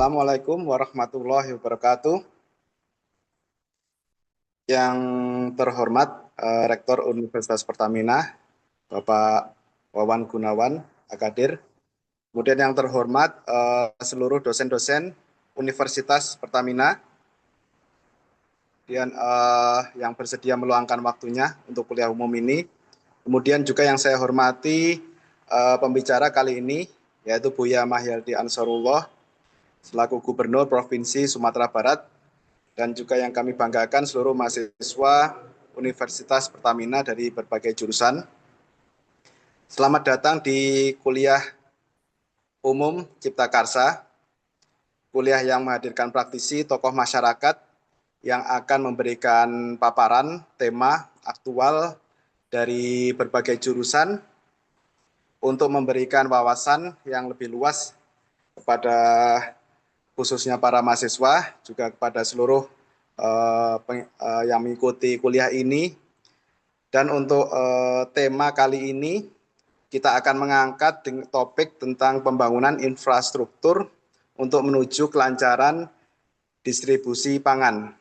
Assalamualaikum warahmatullahi wabarakatuh. Yang terhormat Rektor Universitas Pertamina, Bapak Wawan Gunawan, Akadir. Kemudian yang terhormat seluruh dosen-dosen Universitas Pertamina, kemudian yang bersedia meluangkan waktunya untuk kuliah umum ini. Kemudian juga yang saya hormati pembicara kali ini, yaitu Buya Mahyaldi Ansarullah, selaku Gubernur Provinsi Sumatera Barat, dan juga yang kami banggakan seluruh mahasiswa Universitas Pertamina dari berbagai jurusan. Selamat datang di kuliah umum Cipta Karsa, kuliah yang menghadirkan praktisi tokoh masyarakat yang akan memberikan paparan tema aktual dari berbagai jurusan untuk memberikan wawasan yang lebih luas kepada khususnya para mahasiswa, juga kepada seluruh yang mengikuti kuliah ini. Dan untuk tema kali ini, kita akan mengangkat topik tentang pembangunan infrastruktur untuk menuju kelancaran distribusi pangan,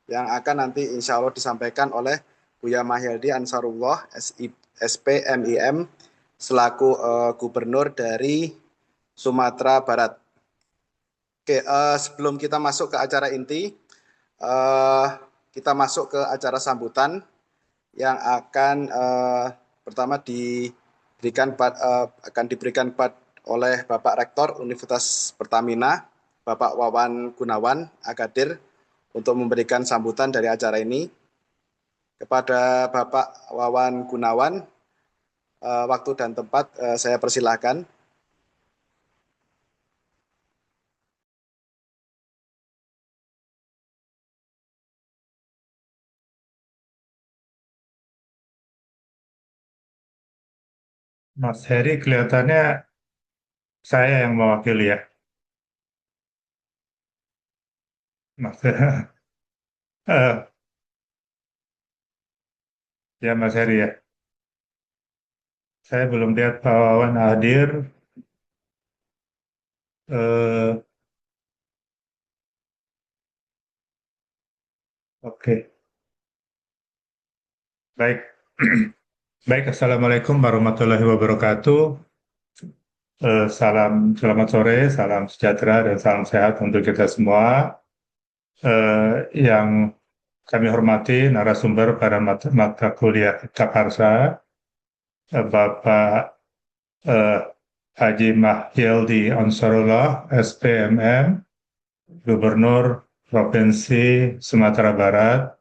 yang akan nanti insya Allah disampaikan oleh Buya Mahyaldi Ansarullah, SPMIM, selaku Gubernur dari Sumatera Barat. Oke, sebelum kita masuk ke acara inti, kita masuk ke acara sambutan yang akan pertama akan diberikan oleh Bapak Rektor Universitas Pertamina, Bapak Wawan Gunawan, Akadir, untuk memberikan sambutan dari acara ini. Kepada Bapak Wawan Gunawan, waktu dan tempat saya persilahkan. Mas Heri kelihatannya saya yang mewakili ya, Mas. Eh, ya Mas Heri ya. Saya belum lihat Pak Wawan hadir. Eh, oke, baik. Baik, Assalamualaikum warahmatullahi wabarakatuh. Selamat sore, salam sejahtera dan salam sehat untuk kita semua. Yang kami hormati narasumber pada mata kuliah Cipta Karsa, Bapak eh, Haji Mahyaldi Ansarullah, SPMM, Gubernur Provinsi Sumatera Barat.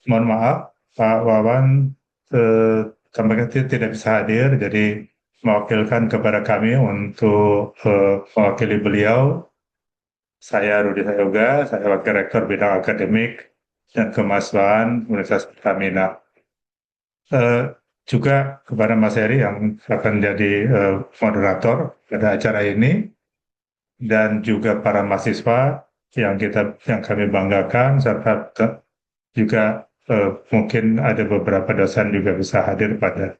Mohon maaf, Pak Wawan tampaknya tidak bisa hadir, jadi mewakilkan kepada kami untuk mewakili beliau. Saya Rudi Sayoga, saya Wakil Rektor Bidang Akademik dan Kemahasiswaan Universitas Pertamina. Juga kepada Mas Heri yang akan jadi moderator pada acara ini, dan juga para mahasiswa yang kami banggakan, serta juga mungkin ada beberapa dosen juga bisa hadir pada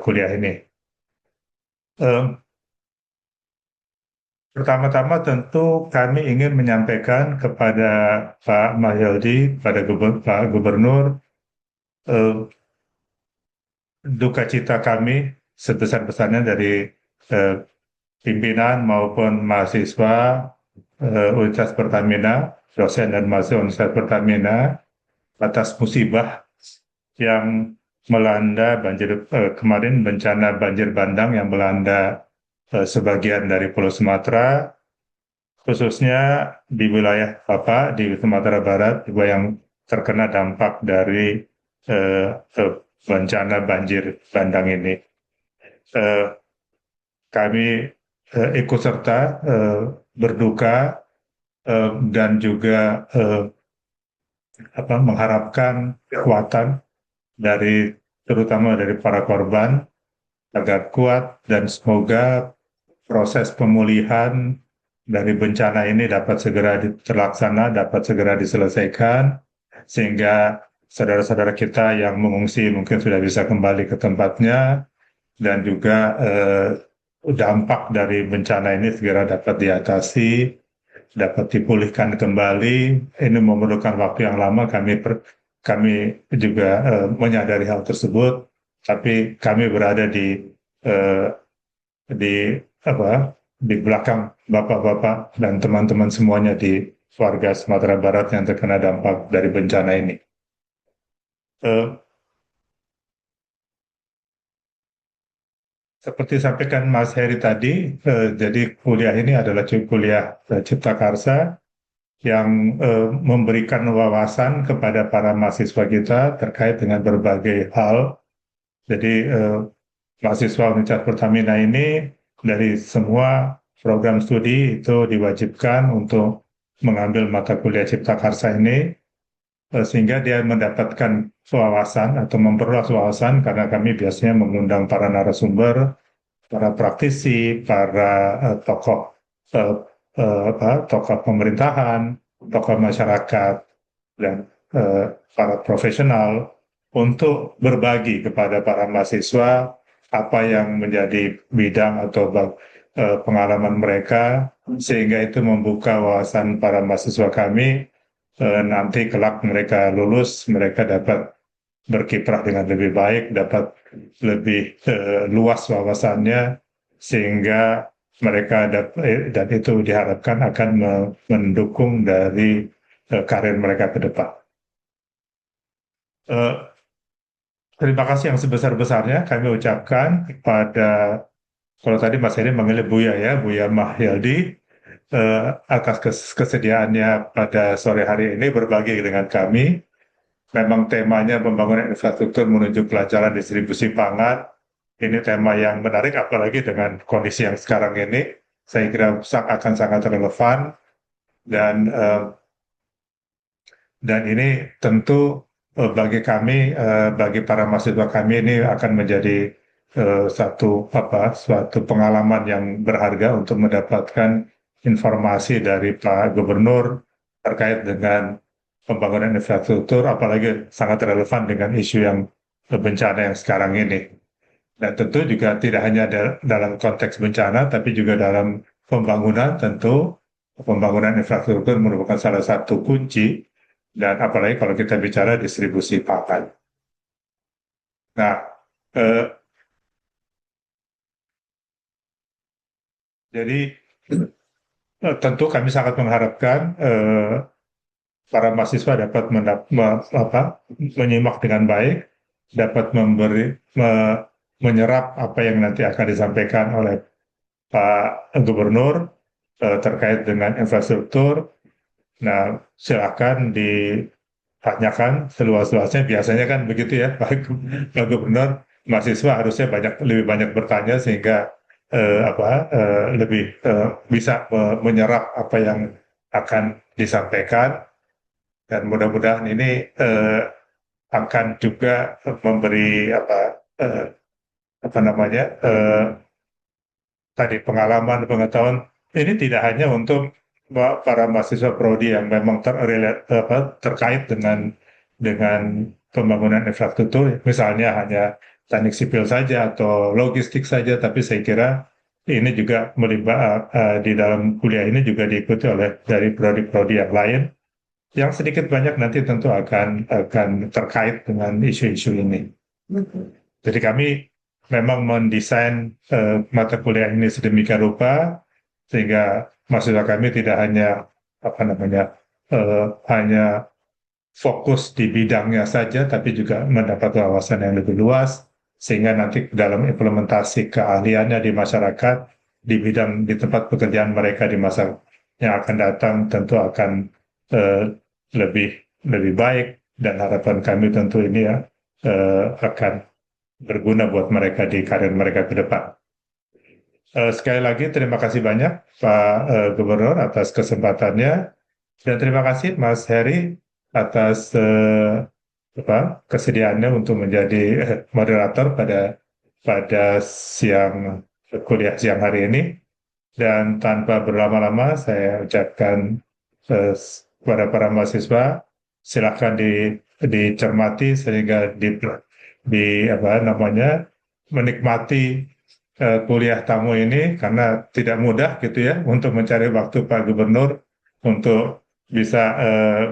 kuliah ini. Pertama-tama tentu kami ingin menyampaikan kepada Pak Mahyaldi, pada Pak Gubernur, duka cita kami sebesar-besarnya dari pimpinan maupun mahasiswa Universitas Pertamina, dosen dan mahasiswa Universitas Pertamina, atas musibah yang melanda kemarin, bencana banjir bandang yang melanda sebagian dari Pulau Sumatera, khususnya di wilayah Bapak di Sumatera Barat juga yang terkena dampak dari bencana banjir bandang ini. Kami ikut serta berduka dan juga mengharapkan kekuatan terutama dari para korban agar kuat, dan semoga proses pemulihan dari bencana ini dapat segera terlaksana, dapat segera diselesaikan, sehingga saudara-saudara kita yang mengungsi mungkin sudah bisa kembali ke tempatnya, dan juga dampak dari bencana ini segera dapat diatasi, dapat dipulihkan kembali. Ini memerlukan waktu yang lama. Kami juga menyadari hal tersebut, tapi kami berada eh, di apa di belakang bapak-bapak dan teman-teman semuanya di warga Sumatera Barat yang terkena dampak dari bencana ini. Eh, Seperti sampaikan Mas Heri tadi, jadi kuliah ini adalah kuliah Cipta Karsa yang memberikan wawasan kepada para mahasiswa kita terkait dengan berbagai hal. Jadi mahasiswa Universitas Pertamina ini dari semua program studi itu diwajibkan untuk mengambil mata kuliah Cipta Karsa ini, sehingga dia mendapatkan wawasan atau memperluas wawasan karena kami biasanya mengundang para narasumber, para praktisi, para tokoh eh, tokoh pemerintahan, tokoh masyarakat, dan para profesional untuk berbagi kepada para mahasiswa apa yang menjadi bidang atau pengalaman mereka, sehingga itu membuka wawasan para mahasiswa kami. Nanti kelak mereka lulus, mereka dapat berkiprah dengan lebih baik, dapat lebih luas wawasannya, sehingga mereka dan itu diharapkan akan mendukung dari karir mereka ke depan. Eh, Terima kasih yang sebesar-besarnya kami ucapkan kepada, kalau tadi Mas Heri manggilnya Buya ya, Buya Mahyaldi, atas kesediaannya pada sore hari ini berbagi dengan kami. Memang temanya pembangunan infrastruktur menuju kelancaran distribusi pangan. Ini tema yang menarik, apalagi dengan kondisi yang sekarang ini. Saya kira akan sangat relevan dan ini tentu bagi kami, bagi para mahasiswa kami ini akan menjadi suatu pengalaman yang berharga untuk mendapatkan informasi dari Pak Gubernur terkait dengan pembangunan infrastruktur, apalagi sangat relevan dengan isu yang bencana yang sekarang ini. Dan tentu juga tidak hanya dalam konteks bencana, tapi juga dalam pembangunan, tentu pembangunan infrastruktur merupakan salah satu kunci, dan apalagi kalau kita bicara distribusi pangan. Nah, eh, jadi tentu kami sangat mengharapkan para mahasiswa dapat menyimak dengan baik, dapat menyerap apa yang nanti akan disampaikan oleh Pak Gubernur terkait dengan infrastruktur. Nah, silakan ditanyakan seluas-luasnya. Biasanya kan begitu ya, Pak Gubernur. Mahasiswa harusnya lebih banyak bertanya sehingga lebih bisa menyerap apa yang akan disampaikan. Dan mudah-mudahan ini akan juga memberi apa namanya tadi pengalaman pengetahuan. Ini tidak hanya untuk para mahasiswa prodi yang memang terkait dengan pembangunan infrastruktur, misalnya hanya teknik sipil saja atau logistik saja, tapi saya kira ini juga di dalam kuliah ini juga diikuti oleh dari prodi-prodi yang lain, yang sedikit banyak nanti tentu akan terkait dengan isu-isu ini. Jadi kami memang mendesain mata kuliah ini sedemikian rupa sehingga mahasiswa kami tidak hanya fokus di bidangnya saja, tapi juga mendapat wawasan yang lebih luas, sehingga nanti dalam implementasi keahliannya di masyarakat, di tempat pekerjaan mereka di masa yang akan datang tentu akan lebih lebih baik, dan harapan kami tentu ini ya akan berguna buat mereka di karir mereka ke depan. Sekali lagi terima kasih banyak Pak Gubernur atas kesempatannya, dan terima kasih Mas Heri atas kesediaannya untuk menjadi moderator pada kuliah siang hari ini. Dan tanpa berlama-lama saya ucapkan kepada para mahasiswa, silakan dicermati sehingga menikmati kuliah tamu ini karena tidak mudah gitu ya untuk mencari waktu Pak Gubernur untuk bisa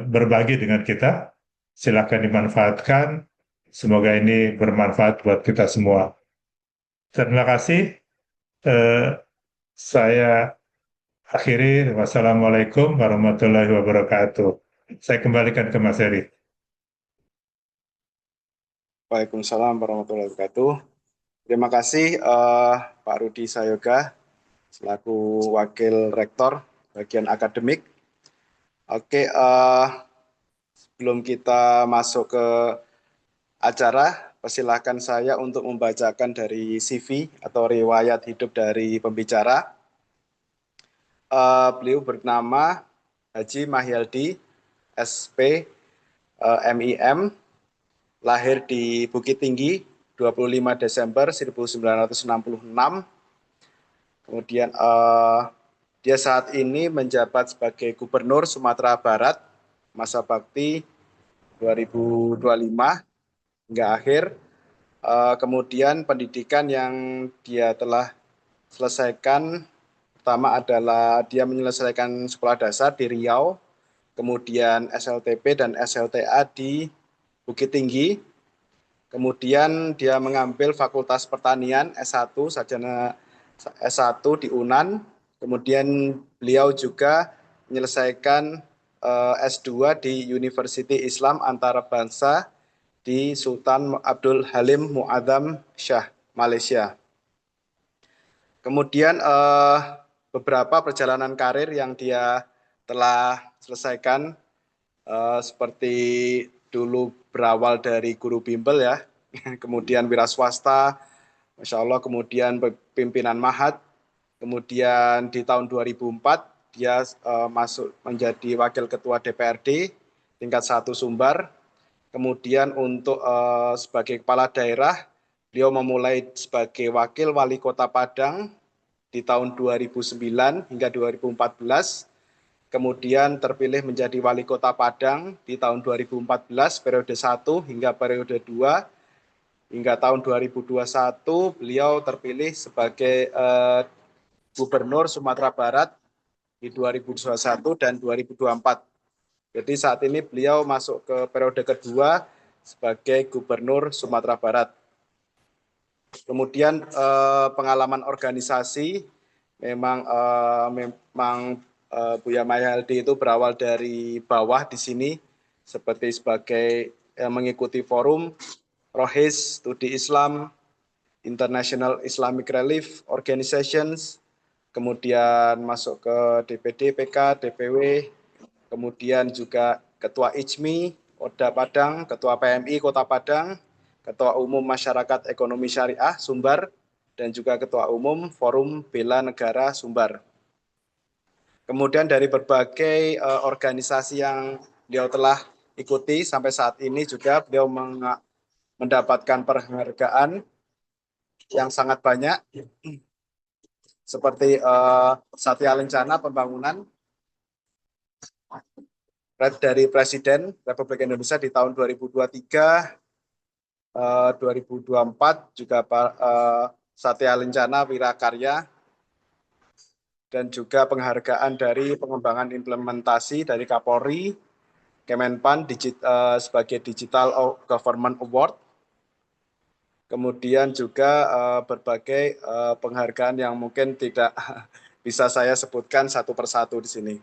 berbagi dengan kita. Silakan dimanfaatkan. Semoga ini bermanfaat buat kita semua. Terima kasih. Eh, saya akhiri. Wassalamualaikum warahmatullahi wabarakatuh. Saya kembalikan ke Mas Heri. Waalaikumsalam warahmatullahi wabarakatuh. Terima kasih Pak Rudi Sayoga selaku Wakil Rektor bagian akademik. Oke, sebelum kita masuk ke acara, persilahkan saya untuk membacakan dari CV atau riwayat hidup dari pembicara. Beliau bernama Haji Mahyaldi, SP, MIM, lahir di Bukit Tinggi 25 Desember 1966. Kemudian dia saat ini menjabat sebagai Gubernur Sumatera Barat masa bakti 2025 hingga akhir. Kemudian pendidikan yang dia telah selesaikan pertama adalah dia menyelesaikan sekolah dasar di Riau, kemudian SLTP dan SLTA di Bukit Tinggi. Kemudian dia mengambil Fakultas Pertanian S1, sarjana S1 di UNAN. Kemudian beliau juga menyelesaikan S2 di University Islam Antarabangsa di Sultan Abdul Halim Muazzam Shah, Malaysia. Kemudian beberapa perjalanan karir yang dia telah selesaikan seperti dulu berawal dari guru bimbel ya, kemudian wira swasta, Masya Allah, kemudian pimpinan Mahat, kemudian di tahun 2004 dia masuk menjadi wakil ketua DPRD tingkat 1 Sumbar. Kemudian untuk sebagai kepala daerah, beliau memulai sebagai wakil wali kota Padang di tahun 2009 hingga 2014. Kemudian terpilih menjadi wali kota Padang di tahun 2014 periode 1 hingga periode 2. Hingga tahun 2021 beliau terpilih sebagai Gubernur Sumatera Barat di 2021 dan 2024. Jadi saat ini beliau masuk ke periode kedua sebagai Gubernur Sumatera Barat. Kemudian pengalaman organisasi memang Buya Mahyaldi itu berawal dari bawah di sini seperti sebagai mengikuti forum Rohis Studi Islam, International Islamic Relief Organizations, kemudian masuk ke DPD, PK, DPW, kemudian juga Ketua IJMI, Oda Padang, Ketua PMI Kota Padang, Ketua Umum Masyarakat Ekonomi Syariah Sumbar, dan juga Ketua Umum Forum Bela Negara Sumbar. Kemudian dari berbagai organisasi yang beliau telah ikuti sampai saat ini juga beliau mendapatkan penghargaan yang sangat banyak seperti Satya Lencana Pembangunan dari Presiden Republik Indonesia di tahun 2023, 2024 juga Satya Lencana Wirakarya, dan juga penghargaan dari pengembangan implementasi dari Kapolri, Kemenpan sebagai Digital Government Award. Kemudian juga berbagai penghargaan yang mungkin tidak bisa saya sebutkan satu persatu di sini.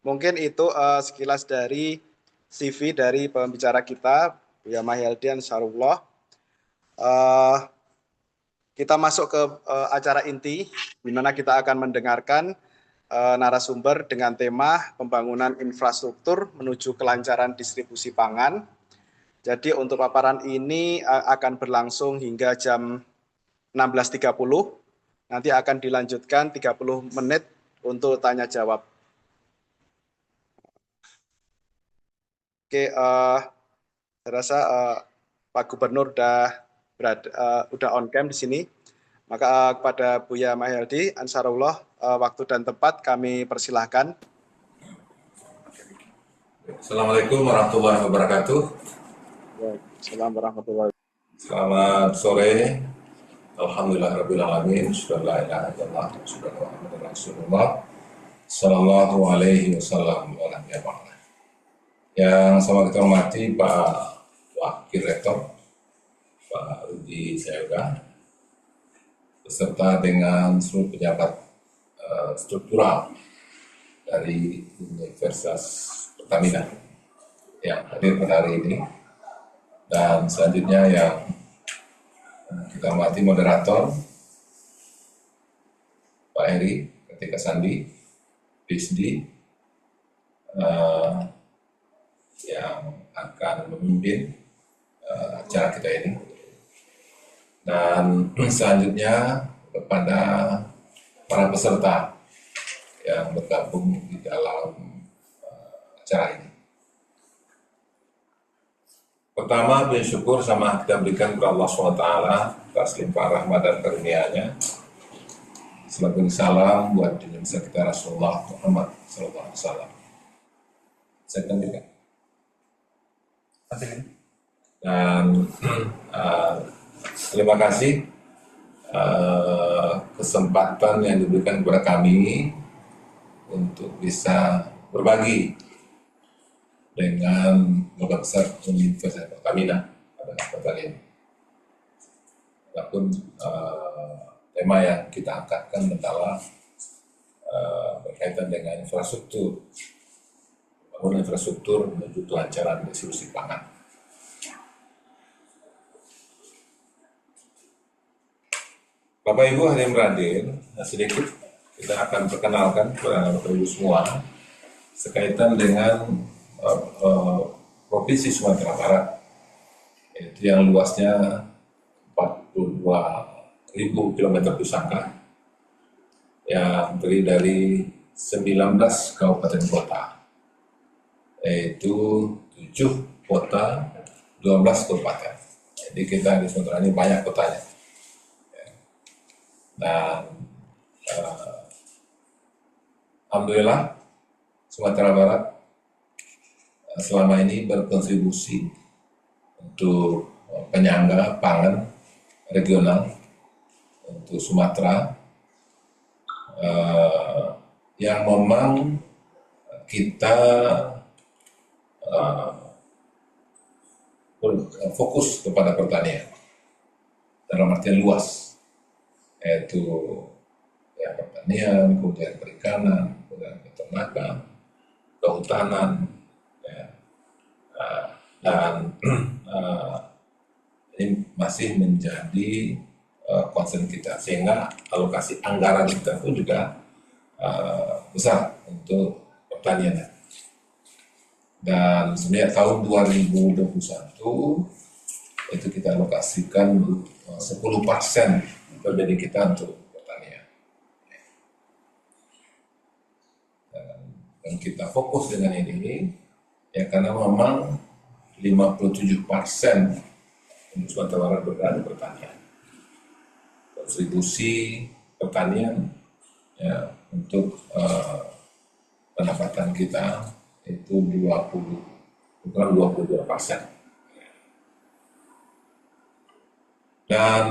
Mungkin itu sekilas dari CV dari pembicara kita, Buya Mahyaldi Ansarullah. Kita masuk ke acara inti, di mana kita akan mendengarkan narasumber dengan tema pembangunan infrastruktur menuju kelancaran distribusi pangan. Jadi untuk paparan ini akan berlangsung hingga jam 16.30. Nanti akan dilanjutkan 30 menit untuk tanya jawab. Oke, saya rasa Pak Gubernur udah on cam di sini. Maka kepada Buya Mahyaldi Ansarullah, waktu dan tempat kami persilahkan. Assalamualaikum warahmatullahi wabarakatuh. Assalamualaikum warahmatullahi wabarakatuh. Selamat sore. Alhamdulillahirrabbilalamin. Asyhadu an la ilaha illallah wa asyhadu anna Muhammadar Rasulullah sallallahu alaihi wasallam wa ala alihi wa sahbihi. Yang sama kita hormati Pak Wakil Rektor, Pak Rudi Sayoga, beserta dengan seluruh pejabat struktural dari Universitas Pertamina yang hadir pada hari ini. Dan selanjutnya yang kita hormati moderator Pak Heri Kartika Sandi, PhD, yang akan memimpin acara kita ini. Dan selanjutnya kepada para peserta yang bergabung di dalam acara ini. Pertama, bersyukur sama kita berikan kepada Allah SWT atas limpahan rahmat dan karunia-Nya. Salawat salam buat Nabi kita Rasulullah Muhammad SAW. Saya kembalikan. Dan terima kasih kesempatan yang diberikan kepada kami untuk bisa berbagi dengan Bapak Besar Universitas Pertamina pada kesempatan ini. Adapun tema yang kita angkatkan adalah berkaitan dengan infrastruktur, pembangunan infrastruktur menuju kelancaran distribusi pangan. Bapak Ibu hadirin berhadir, sedikit kita akan perkenalkan kepada Bapak Ibu semua sekaitan dengan Provinsi Sumatera Barat, yaitu yang luasnya 42.000 km pusaka, yang terdiri dari 19 kabupaten kota, yaitu 7 kota, 12 kabupaten. Jadi kita di Sumatera ini banyak kotanya. Dan alhamdulillah Sumatera Barat selama ini berkontribusi untuk penyangga pangan regional untuk Sumatera, yang memang kita fokus kepada pertanian dalam artian luas, yaitu ya, pertanian, kemudian perikanan, kemudian peternakan, kehutanan, ya, dan ini masih menjadi concern kita, sehingga alokasi anggaran kita pun juga besar untuk pertanian. Dan sebenarnya tahun 2021 itu kita alokasikan 10% PBD kita untuk pertanian. Dan kita fokus dengan ini ya karena memang 57% untuk Sumatera Barat berada di pertanian. Kontribusi pertanian ya untuk pendapatan kita itu 22%. Dan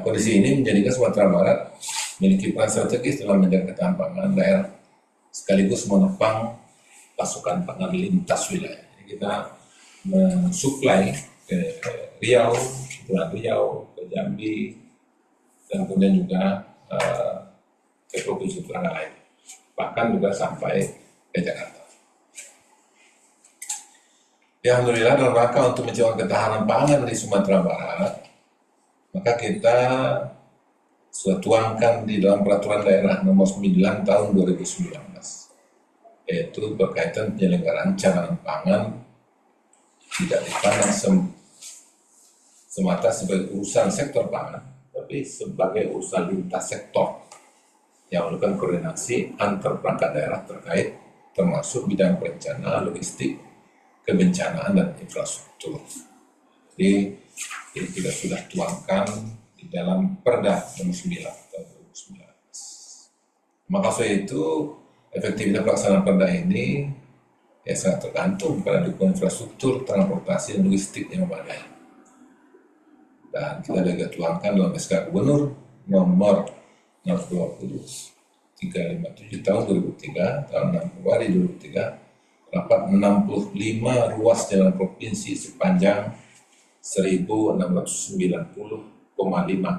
kondisi ini menjadikan Sumatera Barat memiliki peran strategis dalam menjaga ketahanan daerah sekaligus menopang pasokan pangan lintas wilayah. Jadi kita mensuplai ke Riau, Kepulauan Riau, ke Jambi, dan kemudian juga ke provinsi tetangga lain, bahkan juga sampai ke Jakarta. Ya, alhamdulillah dalam rangka untuk menjaga ketahanan pangan di Sumatera Barat, maka kita sudah tuangkan di dalam peraturan daerah nomor 9 tahun 2019, yaitu berkaitan penyelenggaraan cadangan pangan tidak dipandang semata sebagai urusan sektor pangan, tapi sebagai urusan lintas sektor yang melakukan koordinasi antar perangkat daerah terkait, termasuk bidang perencanaan, logistik, kebencanaan, dan infrastruktur. Jadi ini kita sudah tuangkan di dalam Perda nomor 9 tahun 2019. Maka soal itu efektivitas pelaksanaan Perda ini ya sangat tergantung pada dukungan infrastruktur, transportasi, dan logistik yang memadai. Dan kita juga tuangkan dalam SK Gubernur nomor 020 357 tahun 2003, tahun 6 Februari 2003, terdapat 65 ruas jalan provinsi sepanjang 1.690,5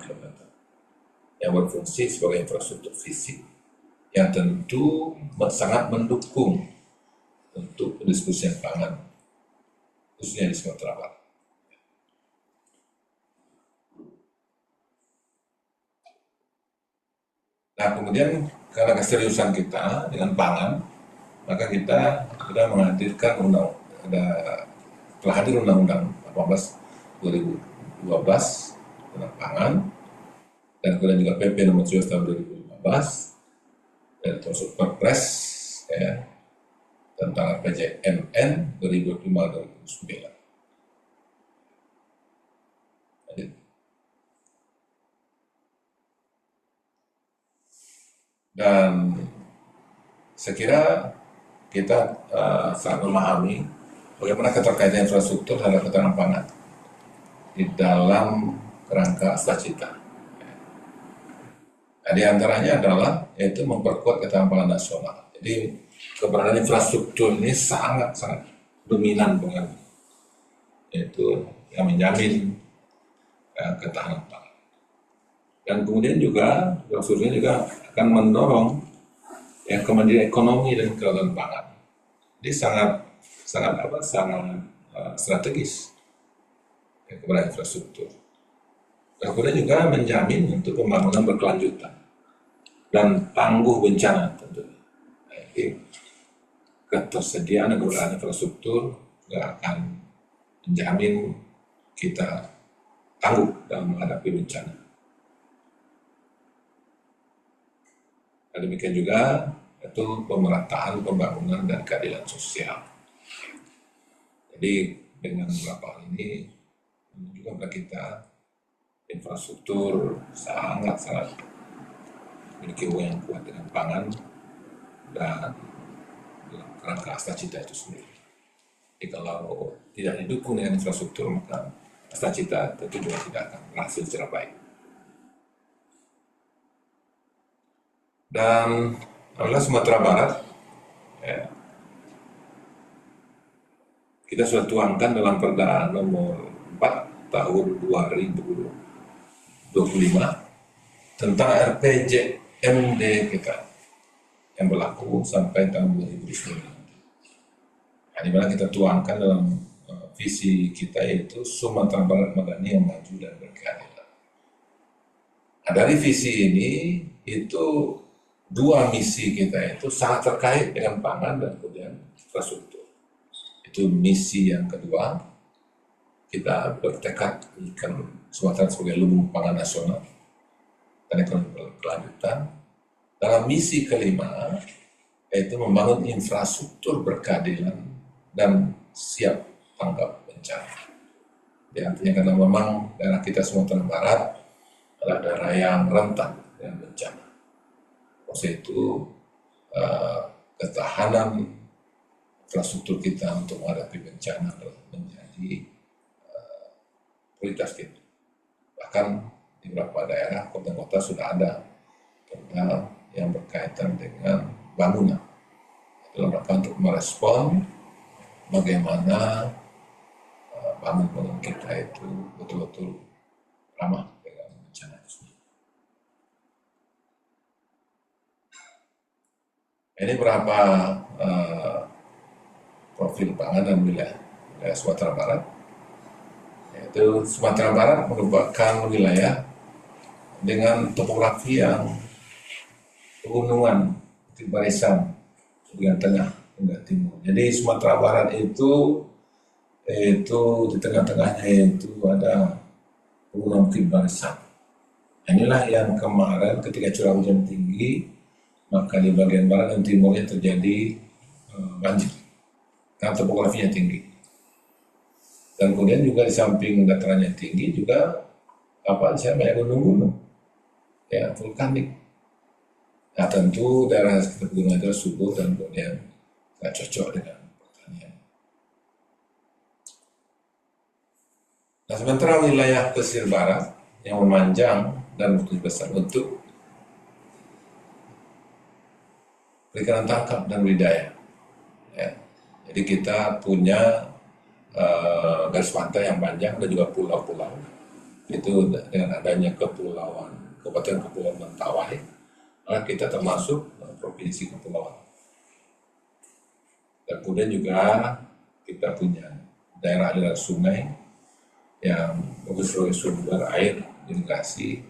km yang berfungsi sebagai infrastruktur fisik yang tentu sangat mendukung untuk pendistribusian pangan, khususnya di Sumatera Barat. Nah, kemudian karena keseriusan kita dengan pangan, maka kita sudah menghadirkan telah hadir Undang-Undang 18 2012 tentang pangan, dan kemudian juga PP nomor 17 tahun 2015, dan termasuk Perpres ya, tentang RPJMN 2005-2009. Dan saya kira kita sangat memahami bagaimana keterkaitan infrastruktur terhadap ketahanan pangan di dalam kerangka Astacita. Nah, di antaranya adalah yaitu memperkuat ketahanan pangan nasional. Jadi keberadaan infrastruktur ini sangat dominan dengan yaitu yang menjamin ketahanan pangan. Dan kemudian juga infrastrukturnya juga akan mendorong kemandirian ekonomi dan kedaulatan pangan. Jadi sangat strategis kepada infrastruktur. Dan kemudian juga menjamin untuk pembangunan berkelanjutan dan tangguh bencana tentunya. Jadi ketersediaan dan keberadaan infrastruktur juga akan menjamin kita tangguh dalam menghadapi bencana. Dan demikian juga itu pemerataan pembangunan dan keadilan sosial. Jadi dengan beberapa hal ini menunjukkan kepada kita infrastruktur sangat memiliki hubungan yang kuat dengan pangan dan dalam kerangka Astacita itu sendiri. Jadi kalau tidak didukung dengan infrastruktur, maka Astacita tentu juga tidak akan berhasil secara baik. Dan alhamdulillah Sumatera Barat kita sudah tuangkan dalam Perda nomor 4 tahun 2025 tentang RPJMD kita yang berlaku sampai tahun 2029. Nah, di mana kita tuangkan dalam visi kita yaitu Sumatera Barat Madani yang maju dan berkeadilan. Nah, dari visi ini itu dua misi kita itu sangat terkait dengan pangan dan kemudian infrastruktur. Itu misi yang kedua, kita bertekad menjadikan Sumatera sebagai lumbung pangan nasional dan ekonomi berkelanjutan. Dalam misi kelima, yaitu membangun infrastruktur berkeadilan dan siap tanggap bencana. Jadi artinya karena memang daerah kita Sumatera Barat adalah daerah yang rentan dengan bencana. Maksud itu ketahanan infrastruktur kita untuk menghadapi bencana adalah menjadi prioritas kita. Bahkan di beberapa daerah kota-kota sudah ada perda yang berkaitan dengan bangunan dalam rangka untuk merespon bagaimana bangunan kita itu betul-betul ramah dengan bencana itu. Ini berapa profil pangan dan wilayah Sumatera Barat. Yaitu Sumatera Barat merupakan wilayah dengan topografi yang pegunungan di barisan bagian tengah hingga timur. Jadi Sumatera Barat itu di tengah-tengahnya itu ada pegunungan bukit barisan. Inilah yang kemarin ketika curah hujan tinggi, maka di bagian barat dan timurnya terjadi banjir karena topografinya tinggi. Dan kemudian juga di samping datarannya tinggi juga banyak gunung-gunung ya vulkanik. Nah tentu daerah sekitar gunung itu subur dan kemudian tidak cocok dengan pertanian. Nah, sementara wilayah pesisir barat yang memanjang dan begitu besar untuk perikanan tangkap dan budidaya. Ya. Jadi kita punya garis pantai yang panjang dan juga pulau-pulau. Itu dengan adanya Kabupaten Kepulauan Mentawai, maka kita termasuk provinsi kepulauan. Dan kemudian juga kita punya daerah aliran sungai yang sebagai sumber air irigasi,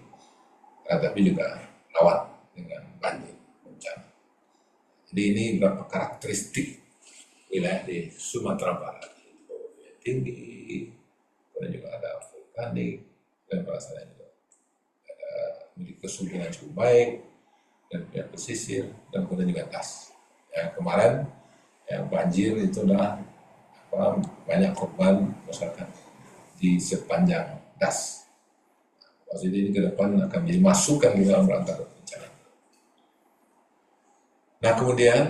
tapi juga rawan dengan banjir bencana. Jadi ini beberapa karakteristik wilayah di Sumatera Barat. Tinggi, kemudian juga ada vulkanik, dan rasanya juga ada memiliki kesuburan cukup baik, dan pihak pesisir, dan kemudian juga das. Yang kemarin yang banjir itu adalah banyak korban masyarakat di sepanjang das. Jadi ini ke depan akan menjadi masukan di dalam rangka bencana. Nah, kemudian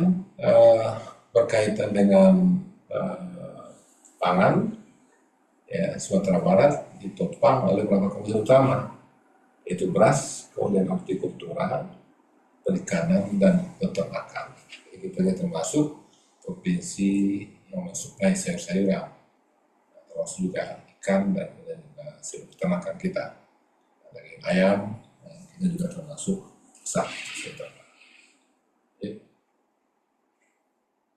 berkaitan dengan pangan, ya, Sumatera Barat ditopang oleh beberapa komoditas utama, yaitu beras, kemudian hortikultura, perikanan, dan peternakan. Jadi kita termasuk provinsi yang mensuplai sayur-sayuran, termasuk juga ikan dan juga hasil peternakan kita. Daging ayam, kita juga termasuk besar.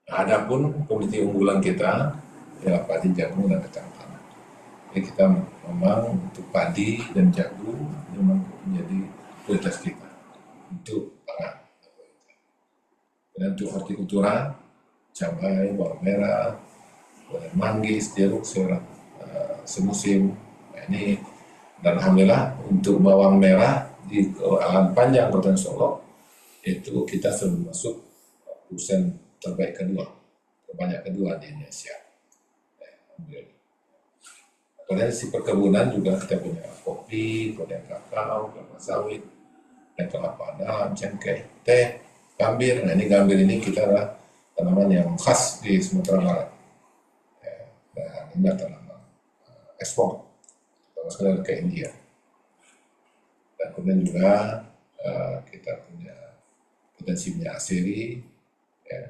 Nah, adapun komoditi unggulan kita ya padi, jagung, dan kacang tanah. Jadi kita memang untuk padi dan jagung memang menjadi prioritas kita untuk pangan. Dan untuk hortikultura, cabai, bawang merah, manggis, jeruk, serat semusim. Nah, ini dan alhamdulillah untuk bawang merah di Alam Panjang Kota Solo itu kita termasuk produsen terbaik kedua, terbanyak kedua di Indonesia. Kemudian si perkebunan juga kita punya kopi, kemudian kakao, kelapa sawit, dan kelapa dalam, cengkeh, teh, gambir. Nah, ini gambir ini kita adalah tanaman yang khas di Sumatera Barat. Dan ini adalah tanaman ekspor, termasuk ke India. Dan kemudian juga kita punya potensi minyak asiri, ya,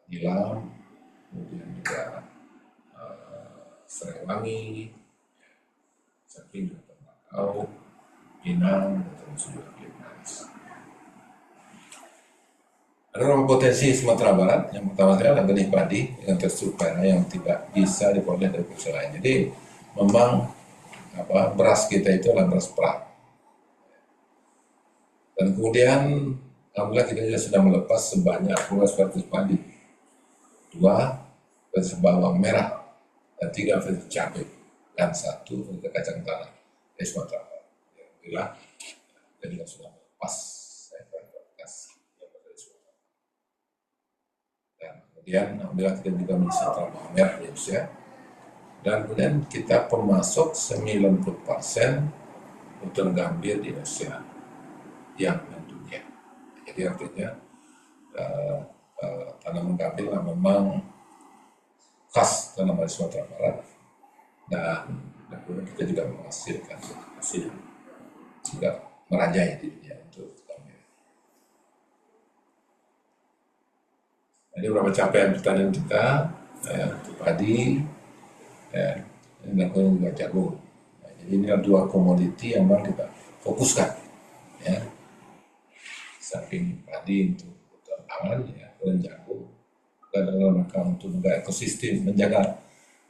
nilam, kemudian juga serai wangi, samping tembakau, pinang, dan termasuk juga kulit manis. Ada beberapa potensi Sumatera Barat. Yang pertama sekali adalah benih padi dengan tekstur tanah yang tidak bisa diperoleh dari provinsi lain. Jadi memang beras kita itu adalah beras perak. Dan kemudian alhamdulillah kita juga sudah melepas sebanyak 12 padi, 2 bawang merah, dan 3 cabai, dan 1 kacang tanah dari Sumatera Barat. Alhamdulillah kita juga sudah melepas dan kemudian alhamdulillah kita juga bisa bawang merah di Indonesia. Dan kemudian kita pemasok 90% untuk gambir di Indonesia yang mendunia. Jadi artinya tanaman gambir memang khas tanaman di Sumatera Barat, dan kemudian kita juga menghasilkan hasil juga merajai di dunia untuk gambir. Jadi beberapa capaian pertanian kita untuk padi, dan kemudian juga jagung. Nah, jadi ini adalah 2 komoditi yang memang kita fokuskan, ya. Samping padi untuk kebutuhan pangan, ya, dan jagung dan dalam rangka untuk menjaga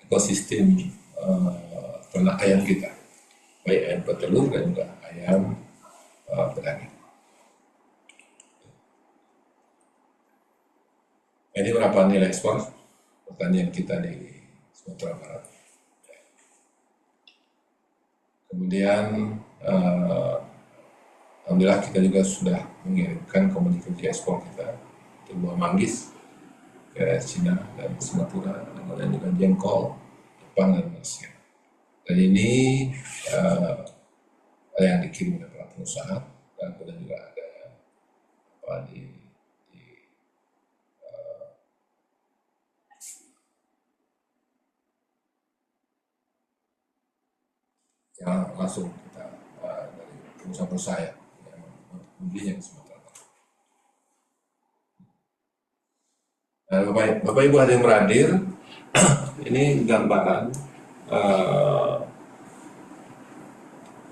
ekosistem ternak ayam kita, baik ayam petelur dan juga ayam pedaging. Ini berapa nilai ekspor pertanian kita di Sumatera Barat. Kemudian alhamdulillah kita juga sudah mengirimkan komoditi ekspor kita untuk buah manggis ke Cina dan Singapura, dan juga jengkol, Jepang, dan Malaysia. Dan ini ada yang dikirim oleh para pengusaha, dan kemudian juga ada yang langsung kita dari pengusaha-pengusaha yang membelinya ke Sumatera Barat. Nah, Bapak Ibu hadirin beradir, ini gambaran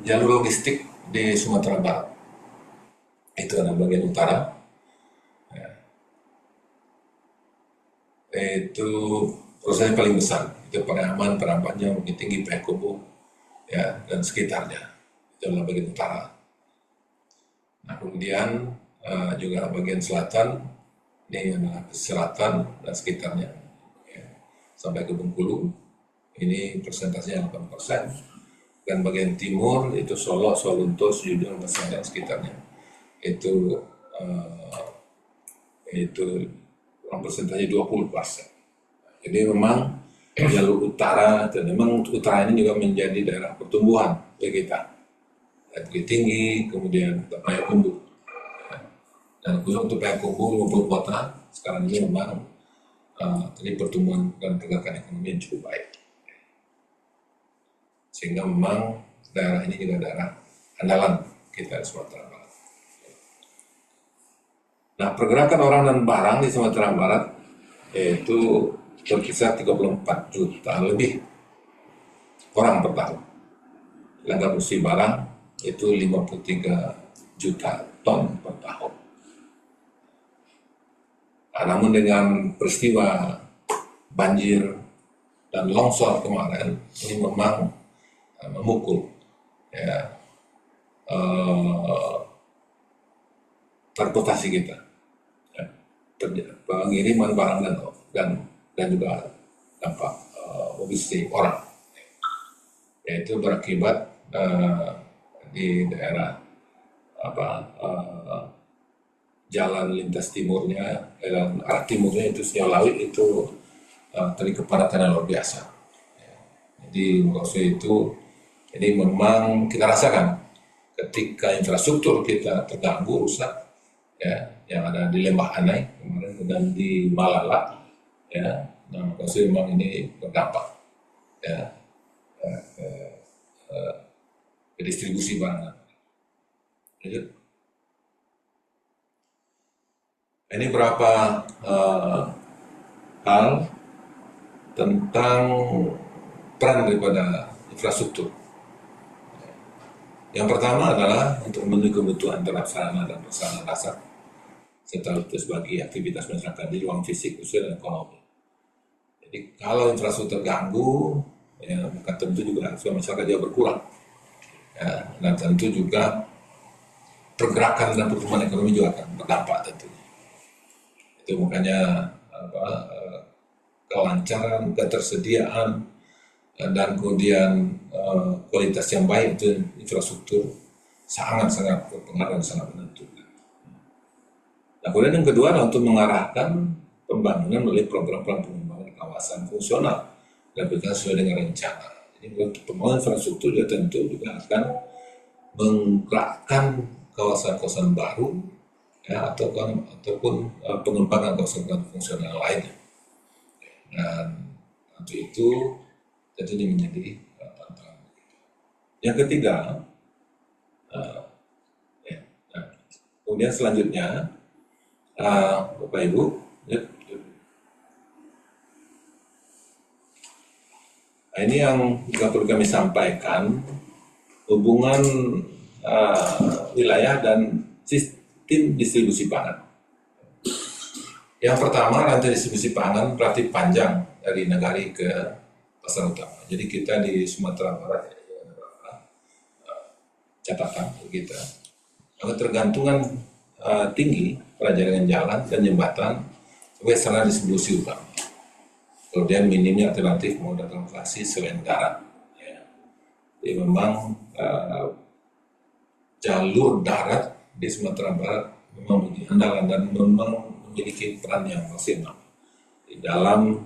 jalur logistik di Sumatera Barat. Itu adalah bagian utara. Ya. Itu prosesnya paling besar. Itu Pariaman, Perampatnya, Bukit Tinggi, Payakumbuh, ya, dan sekitarnya. Itu adalah bagian utara. Nah, kemudian juga bagian selatan, ini adalah selatan dan sekitarnya, ya, sampai ke Bengkulu. Ini persentasenya 8%. Dan bagian timur itu Solo, Sawalunto, Sujudang, Masih dan sekitarnya. Itu persentase 20%. Jadi memang jalur utara, dan memang utara ini juga menjadi daerah pertumbuhan bagi kita. Bukit Tinggi, kemudian Payakumbuh. Dan khusus untuk Payakumbuh maupun kota, sekarang ini memang tadi pertumbuhan dan pergerakan ekonomi yang cukup baik. Sehingga memang daerah ini juga daerah andalan kita di Sumatera Barat. Nah, pergerakan orang dan barang di Sumatera Barat yaitu berkisar 34 juta lebih orang per tahun. Sedangkan produksi barang itu 53 juta ton per tahun. Nah, namun dengan peristiwa banjir dan longsor kemarin, ini memang memukul, ya, transportasi kita, ya, pengiriman barang dan juga dampak logistik orang, yaitu berakibat di daerah jalan lintas timurnya, dan arah timurnya itu Siolawi itu tadi kepadatan yang luar biasa. Jadi maksud itu, jadi memang kita rasakan ketika infrastruktur kita terganggu, rusak, ya, yang ada di Lembah Anai kemarin dan di Malala, ya, nah maksud memang ini berdampak, ya, ke distribusi barang. Ini berapa hal tentang peran daripada infrastruktur. Yang pertama adalah untuk memenuhi kebutuhan terhadap sarana dan prasarana dasar serta sebagai aktivitas masyarakat di ruang fisik, sosial, dan ekonomi. Jadi kalau infrastruktur terganggu, ya, maka tentu juga masyarakat juga berkurang, ya, dan tentu juga pergerakan dan pertumbuhan ekonomi juga akan berdampak tentunya. Itu makanya kelancaran, ketersediaan, dan kemudian kualitas yang baik itu infrastruktur sangat-sangat berpengaruh dan sangat menentukan. Nah, kemudian yang kedua adalah untuk mengarahkan pembangunan melalui program-program pengembangan kawasan fungsional dan berjalan sesuai dengan rencana. Jadi pembangunan infrastruktur juga tentu juga akan menggerakkan kawasan-kawasan baru, ya, ataupun pengembangan kawasan fungsional lainnya. Dan untuk itu tentunya menjadi tantangan. Yang ketiga, kemudian selanjutnya, Bapak Ibu, ya, nah, ini yang juga perlu kami sampaikan, hubungan wilayah dan sistem distribusi pangan. Yang pertama, rantai distribusi pangan relatif panjang dari Nagari ke pasar utama. Jadi kita di Sumatera Barat, catatan kita, ketergantungan tinggi pada jaringan jalan dan jembatan sebagai sarana distribusi utama. Kemudian minimnya alternatif moda transportasi selain darat. Ya. Jadi memang jalur darat di Sumatera Barat memang menjadi andalan dan memang memiliki peran yang maksimal di dalam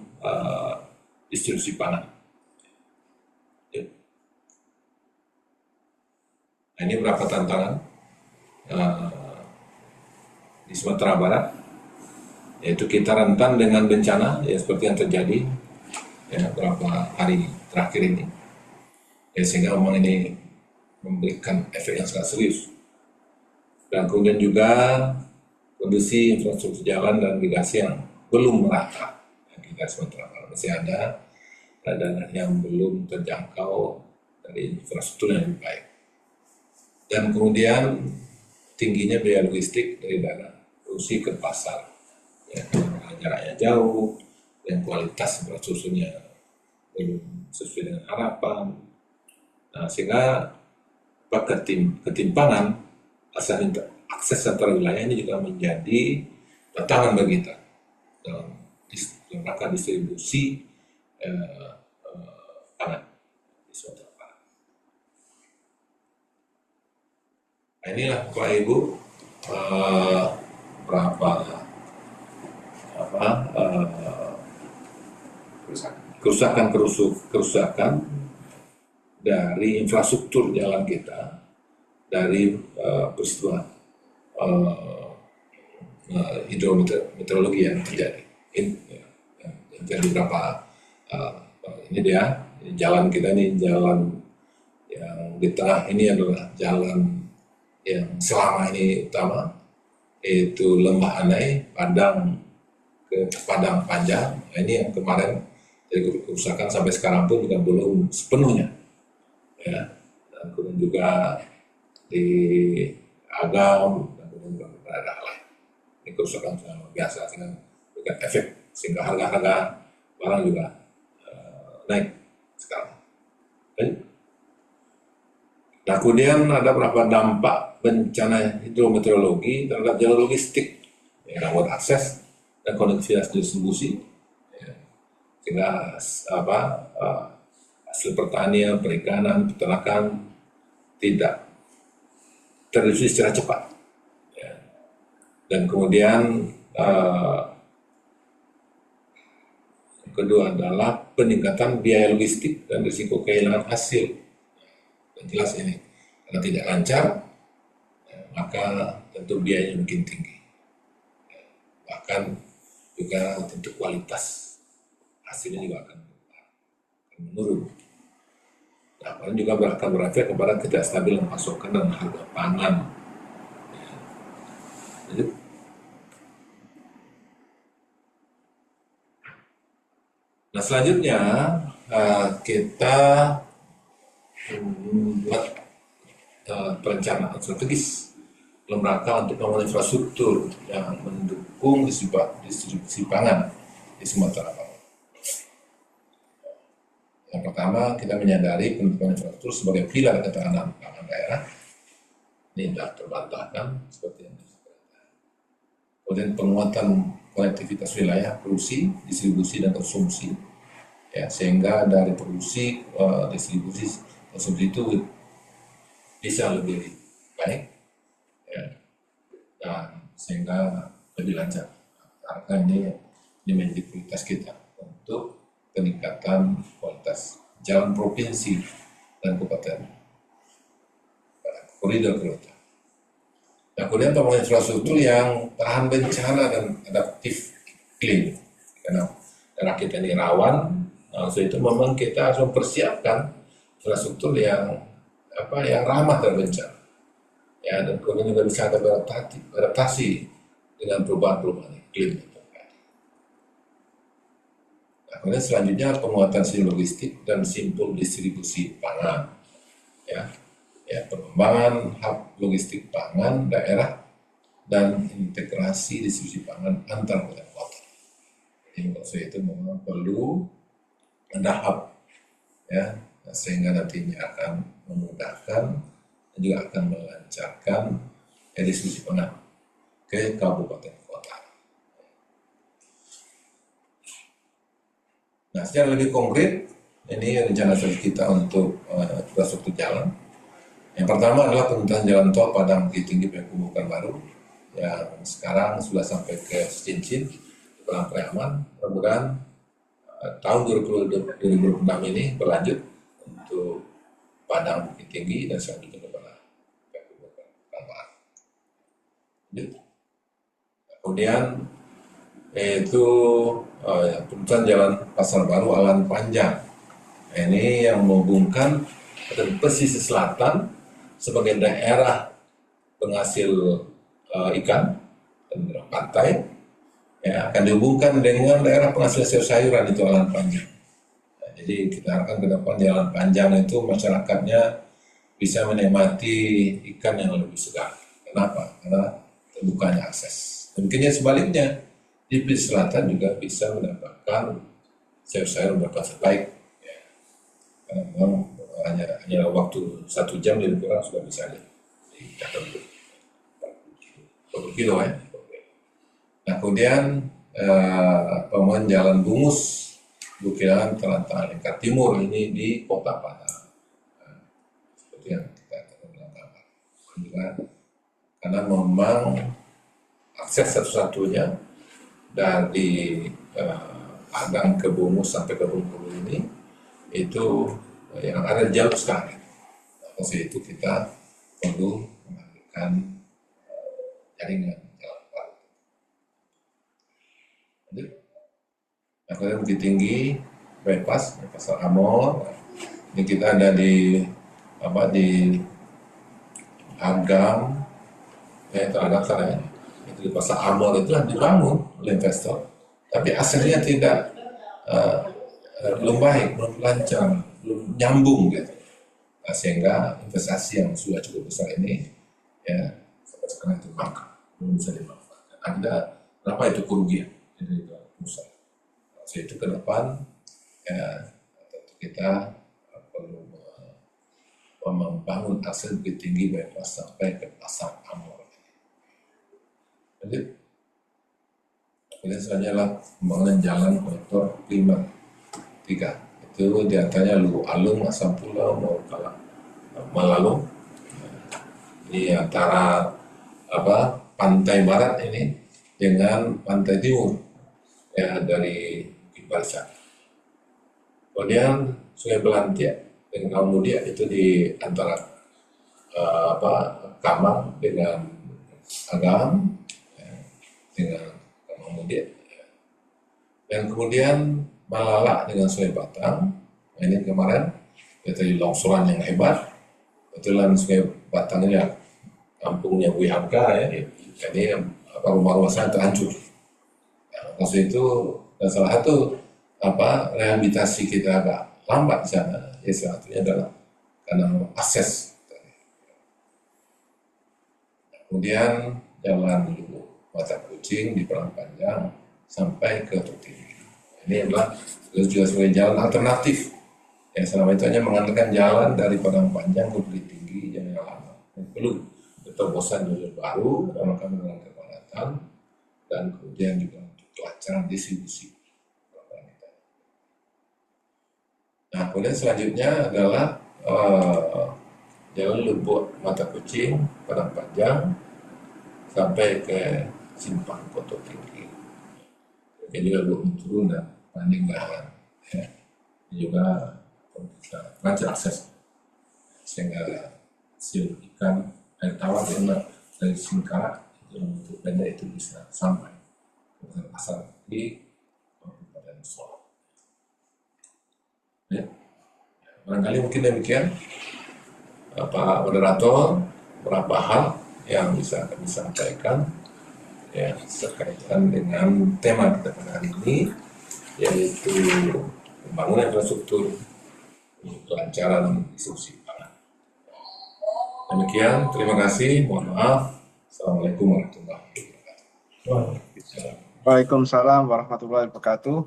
distribusi pangan. Ya. Nah, ini beberapa tantangan di Sumatera Barat, yaitu kita rentan dengan bencana, ya, seperti yang terjadi, ya, beberapa hari terakhir ini. Ya, sehingga memang ini memberikan efek yang sangat serius. Dan kemudian juga kondisi infrastruktur jalan dan irigasi yang belum merata. Kita sementara masih ada daerah yang belum terjangkau dari infrastruktur yang lebih baik. Dan kemudian tingginya biaya logistik dari daerah produksi ke pasar. Ya, jaraknya jauh, dan kualitas infrastrukturnya belum sesuai dengan harapan. Nah, sehingga ketimpangan akses antar wilayah ini juga menjadi tantangan bagi kita dalam rangka distribusi pangan di Sumatera Barat. Nah, inilah Bapak Ibu berapa kerusakan dari infrastruktur jalan kita dari peristiwa hidrometeorologi yang terjadi. Yang terjadi beberapa ini dia jalan kita, ini jalan yang di tengah ini adalah jalan yang selama ini utama, yaitu Lembah Anai Padang ke Padang Panjang. Nah, ini yang kemarin dari kerusakan sampai sekarang pun juga belum sepenuhnya, ya. Dan kemudian juga di Agam dan kemudian daerah lain. Ini kerusakan yang luar biasa sehingga memberikan efek sehingga harga-harga barang juga naik sekarang. Nah, kemudian ada beberapa dampak bencana hidrometeorologi terhadap jalur logistik, gangguan akses dan konektivitas distribusi, ya. Sehingga hasil pertanian, perikanan, peternakan tidak terdistribusi secara cepat, ya. Dan kemudian yang kedua adalah peningkatan biaya logistik dan risiko kehilangan hasil. Dan jelas ini karena tidak lancar, ya, maka tentu biayanya mungkin tinggi, ya. Bahkan juga tentu kualitas hasilnya juga akan menurun. Nah, paling juga akan berefek kepada ketidakstabilan pasokan dan harga pangan. Ya. Nah, selanjutnya kita membuat perencanaan strategis dalam rangka untuk membangun infrastruktur yang mendukung distribusi pangan di Sumatera Barat. Yang pertama, kita menyadari penentuan infrastruktur sebagai pilar ketahanan pangan daerah. Ini tidak terbantahkan seperti yang disebutkan. Kemudian penguatan konektivitas wilayah produksi, distribusi dan konsumsi, ya, sehingga dari produksi, distribusi, konsumsi itu bisa lebih baik, ya, dan sehingga lebih lancar. Karena ini menjadi prioritas kita untuk peningkatan kualitas jalan provinsi dan kabupaten koridor kereta. Nah, kemudian pembangunan infrastruktur yang tahan bencana dan adaptif iklim, karena daerah kita ini rawan. Nah, itu memang kita harus mempersiapkan infrastruktur yang ramah terhadap bencana, ya, dan kemudian juga bisa beradaptasi dengan perubahan iklim. Nah, kemudian selanjutnya penguatan sistem logistik dan simpul distribusi pangan, ya, pengembangan hub logistik pangan daerah dan integrasi distribusi pangan antar kota. Jadi maksud itu memang perlu ada hub, ya, sehingga nantinya akan memudahkan dan juga akan melancarkan distribusi pangan ke kabupaten kota. Nah, secara lebih konkret, ini rencana kita untuk infrastruktur jalan. Yang pertama adalah pembentukan jalan tol Padang Bukit Tinggi Payakumbuh Baru yang sekarang sudah sampai ke Cincin, Pulang Priaman. Mudah-mudahan tahun 2026 ini berlanjut untuk Padang Bukit Tinggi dan selanjutnya kepada Payakumbuh Baru. Kemudian yaitu pembentukan jalan Pasar Baru Alan Panjang. Ini yang menghubungkan dan pesisir selatan sebagai daerah penghasil ikan dan daerah pantai, ya, akan dihubungkan dengan daerah penghasil sayur-sayuran itu Jalan Panjang. Nah, jadi kita harapkan ke depan Jalan Panjang itu masyarakatnya bisa menikmati ikan yang lebih segar. Kenapa? Karena terbukanya akses. Mungkinnya sebaliknya, di pesisir selatan juga bisa mendapatkan sayur-sayur berkualitas baik. Ya. Karena memang hanya waktu 1 jam lebih kurang sudah bisa dikatakan 40 kilo ya. Nah kemudian pembangunan jalan Bungus Bukit Terlantar Lingkar Timur ini di Kota Padang. Seperti yang kita katakan karena memang akses satu-satunya dari Padang ke Bungus sampai ke Bengkulu ini itu yang ada jalur sekarang. Nah, itu kita perlu menghadirkan jaringan jalan baru. Nah, kemudian Bukit Tinggi, bypass Amor. Ini kita ada di Agam, ya itu Agam sana ya. Itu di Pasar Amor itu dibangun oleh investor, tapi asalnya tidak belum baik, belum lancar, belum nyambung gitu. Nah, sehingga investasi yang sudah cukup besar ini ya sampai sekarang itu mangkrak, belum bisa dimanfaatkan. Ada berapa itu kerugian dari pusat. Nah, itu ke depan ya tentu kita perlu membangun akses Bukit Tinggi bypass sampai ke Pasar Amor. Jadi kemudian selanjutnya adalah pembangunan jalan konektor primer 3. Itu diantaranya Luwu Alung, Asam Pulau, Malalung. Ini antara pantai barat ini dengan pantai timur ya dari Bukit Barisan. Kemudian Sungai Belantiak dengan Mudia itu di antara Kamang dengan Agam ya, dengan Kamang Mudia. Dan kemudian Malala dengan Sungai Batang. Nah, ini kemarin itu longsoran yang hebat. Kebetulan Sungai Batang ini kampungnya Bui Hamka ya. Jadi rumah-rumah saya terhancur. Nah, maksud itu salah satu rehabilitasi kita agak lambat di sana. Ya salah satunya adalah karena akses. Kemudian jalan Mata Kucing di Padang Panjang sampai ke Tuti. Ini adalah juga sebagai jalan alternatif. Yang selama itu hanya mengandalkan jalan dari Padang Panjang ke Bukit Tinggi, jalan yang lama. Perlu terobosan jalur baru, karena kami melakukan kepadatan, dan kemudian juga untuk kelancaran distribusi. Nah, kemudian selanjutnya adalah jalan Lubuk Mata Kucing, Padang Panjang, sampai ke Simpang Koto Tinggi. Ini juga belum turun dan Pandinggahan. Ya. Ini juga bisa lancar akses sehingga hasil ikan air tawar dari Singkara yang untuk pendek itu bisa sampai ke pasar di Kabupaten Solo. Ya. Barangkali mungkin demikian Pak Moderator, beberapa hal yang bisa kami sampaikan ya berkaitan dengan tema kita pada hari ini, yaitu pembangunan infrastruktur kelancaran distribusi pangan. Demikian, terima kasih, mohon maaf. Assalamualaikum warahmatullahi wabarakatuh. Waalaikumsalam warahmatullahi wabarakatuh.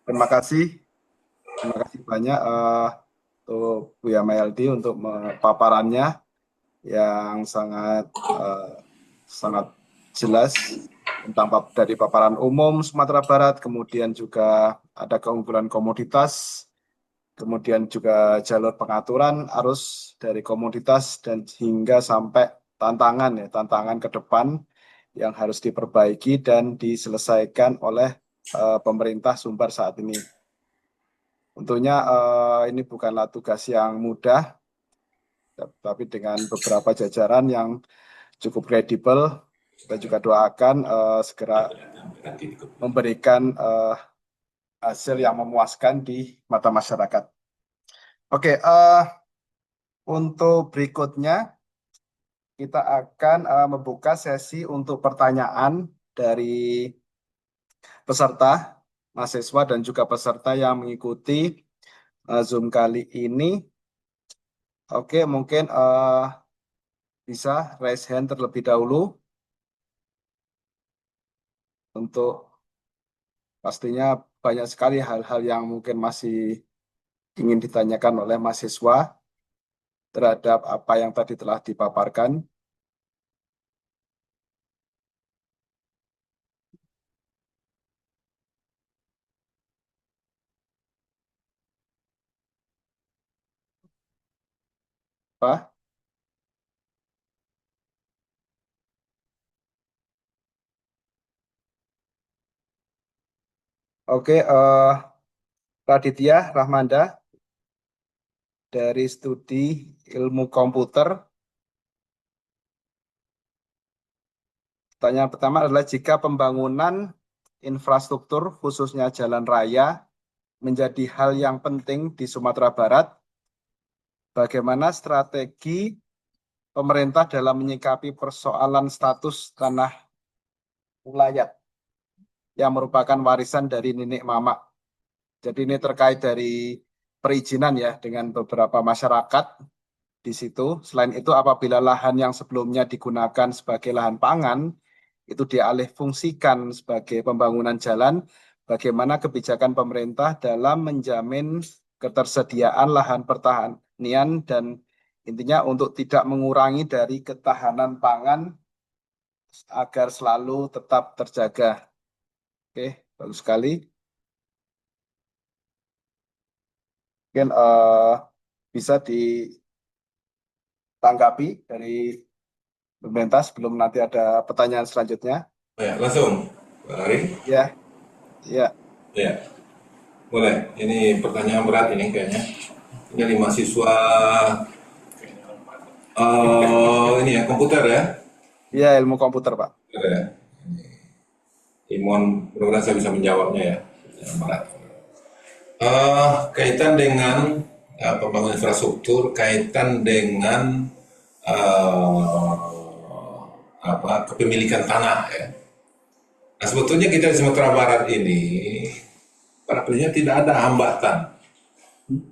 Terima kasih banyak untuk Buya Mayaldi untuk paparannya yang sangat jelas tentang dari paparan umum Sumatera Barat, kemudian juga ada keunggulan komoditas, kemudian juga jalur pengaturan arus dari komoditas dan hingga sampai tantangan ke depan yang harus diperbaiki dan diselesaikan oleh pemerintah Sumbar saat ini. Tentunya ini bukanlah tugas yang mudah, tapi dengan beberapa jajaran yang cukup kredibel, kita juga doakan segera memberikan hasil yang memuaskan di mata masyarakat. Oke, Untuk berikutnya, kita akan membuka sesi untuk pertanyaan dari peserta, mahasiswa, dan juga peserta yang mengikuti Zoom kali ini. Oke, mungkin bisa raise hand terlebih dahulu. Untuk pastinya banyak sekali hal-hal yang mungkin masih ingin ditanyakan oleh mahasiswa terhadap apa yang tadi telah dipaparkan. Pak? Oke, Raditya Rahmanda dari Studi Ilmu Komputer. Pertanyaan pertama adalah jika pembangunan infrastruktur khususnya jalan raya menjadi hal yang penting di Sumatera Barat, bagaimana strategi pemerintah dalam menyikapi persoalan status tanah ulayat yang merupakan warisan dari nenek mama? Jadi ini terkait dari perizinan ya dengan beberapa masyarakat di situ. Selain itu, apabila lahan yang sebelumnya digunakan sebagai lahan pangan itu dialih fungsikan sebagai pembangunan jalan, bagaimana kebijakan pemerintah dalam menjamin ketersediaan lahan pertanian dan intinya untuk tidak mengurangi dari ketahanan pangan agar selalu tetap terjaga. Oke, bagus sekali. Mungkin bisa ditanggapi dari pemerintah sebelum nanti ada pertanyaan selanjutnya. Ya, langsung, Pak Ari. Ya, ya. Ya, boleh. Ini pertanyaan berat ini kayaknya. Ini dari mahasiswa ini ya, komputer ya. Iya, ilmu komputer, Pak. Ya. Imon, mudah-mudahan saya bisa menjawabnya ya. Yang berat. Kaitan dengan pembangunan infrastruktur, kaitan dengan kepemilikan tanah ya. Nah, sebetulnya kita di Sumatera Barat ini pada prinsipnya tidak ada hambatan,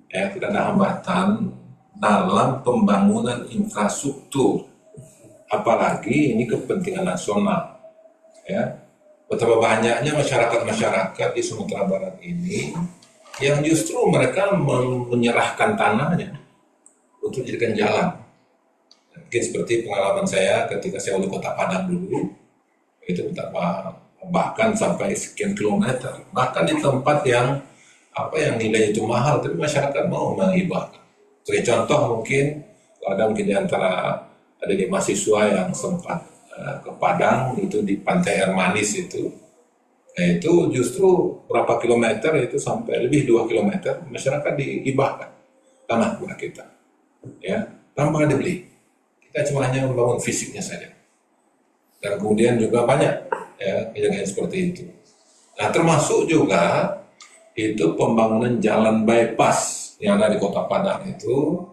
ya, tidak ada hambatan dalam pembangunan infrastruktur, apalagi ini kepentingan nasional, ya. Betapa banyaknya masyarakat di Sumatera Barat ini yang justru mereka menyerahkan tanahnya untuk dijadikan jalan. Mungkin seperti pengalaman saya ketika saya wali kota Padang dulu, itu betapa bahkan sampai sekian kilometer, bahkan di tempat yang nilainya itu mahal, tapi masyarakat mau menghibahkan. Sebagai contoh mungkin ada di antara ada di mahasiswa yang sempat ke Padang itu di Pantai Air Manis itu justru berapa kilometer itu sampai lebih 2 kilometer masyarakat dihibahkan tanah kepada kita, ya, tanpa dibeli. Kita cuma hanya membangun fisiknya saja. Dan kemudian juga banyak ya kejadian seperti itu. Nah, termasuk juga itu pembangunan jalan bypass yang ada di Kota Padang itu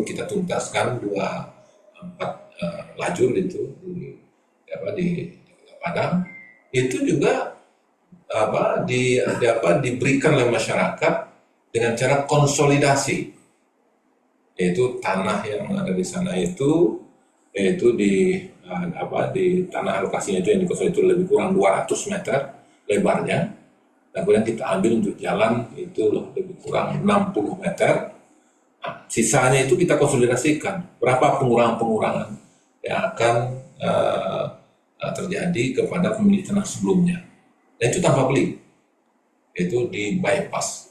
kita tuntaskan 4 lajur itu di Kota Padang. Itu juga diberikan oleh masyarakat dengan cara konsolidasi, yaitu tanah yang ada di sana itu di tanah lokasinya itu yang dikonsolidasi itu lebih kurang 200 meter lebarnya, dan kemudian kita ambil untuk jalan itu lebih kurang 60 meter. Nah, sisanya itu kita konsolidasikan berapa pengurangan yang akan terjadi kepada pemilik tanah sebelumnya, dan itu tanpa beli. Itu di bypass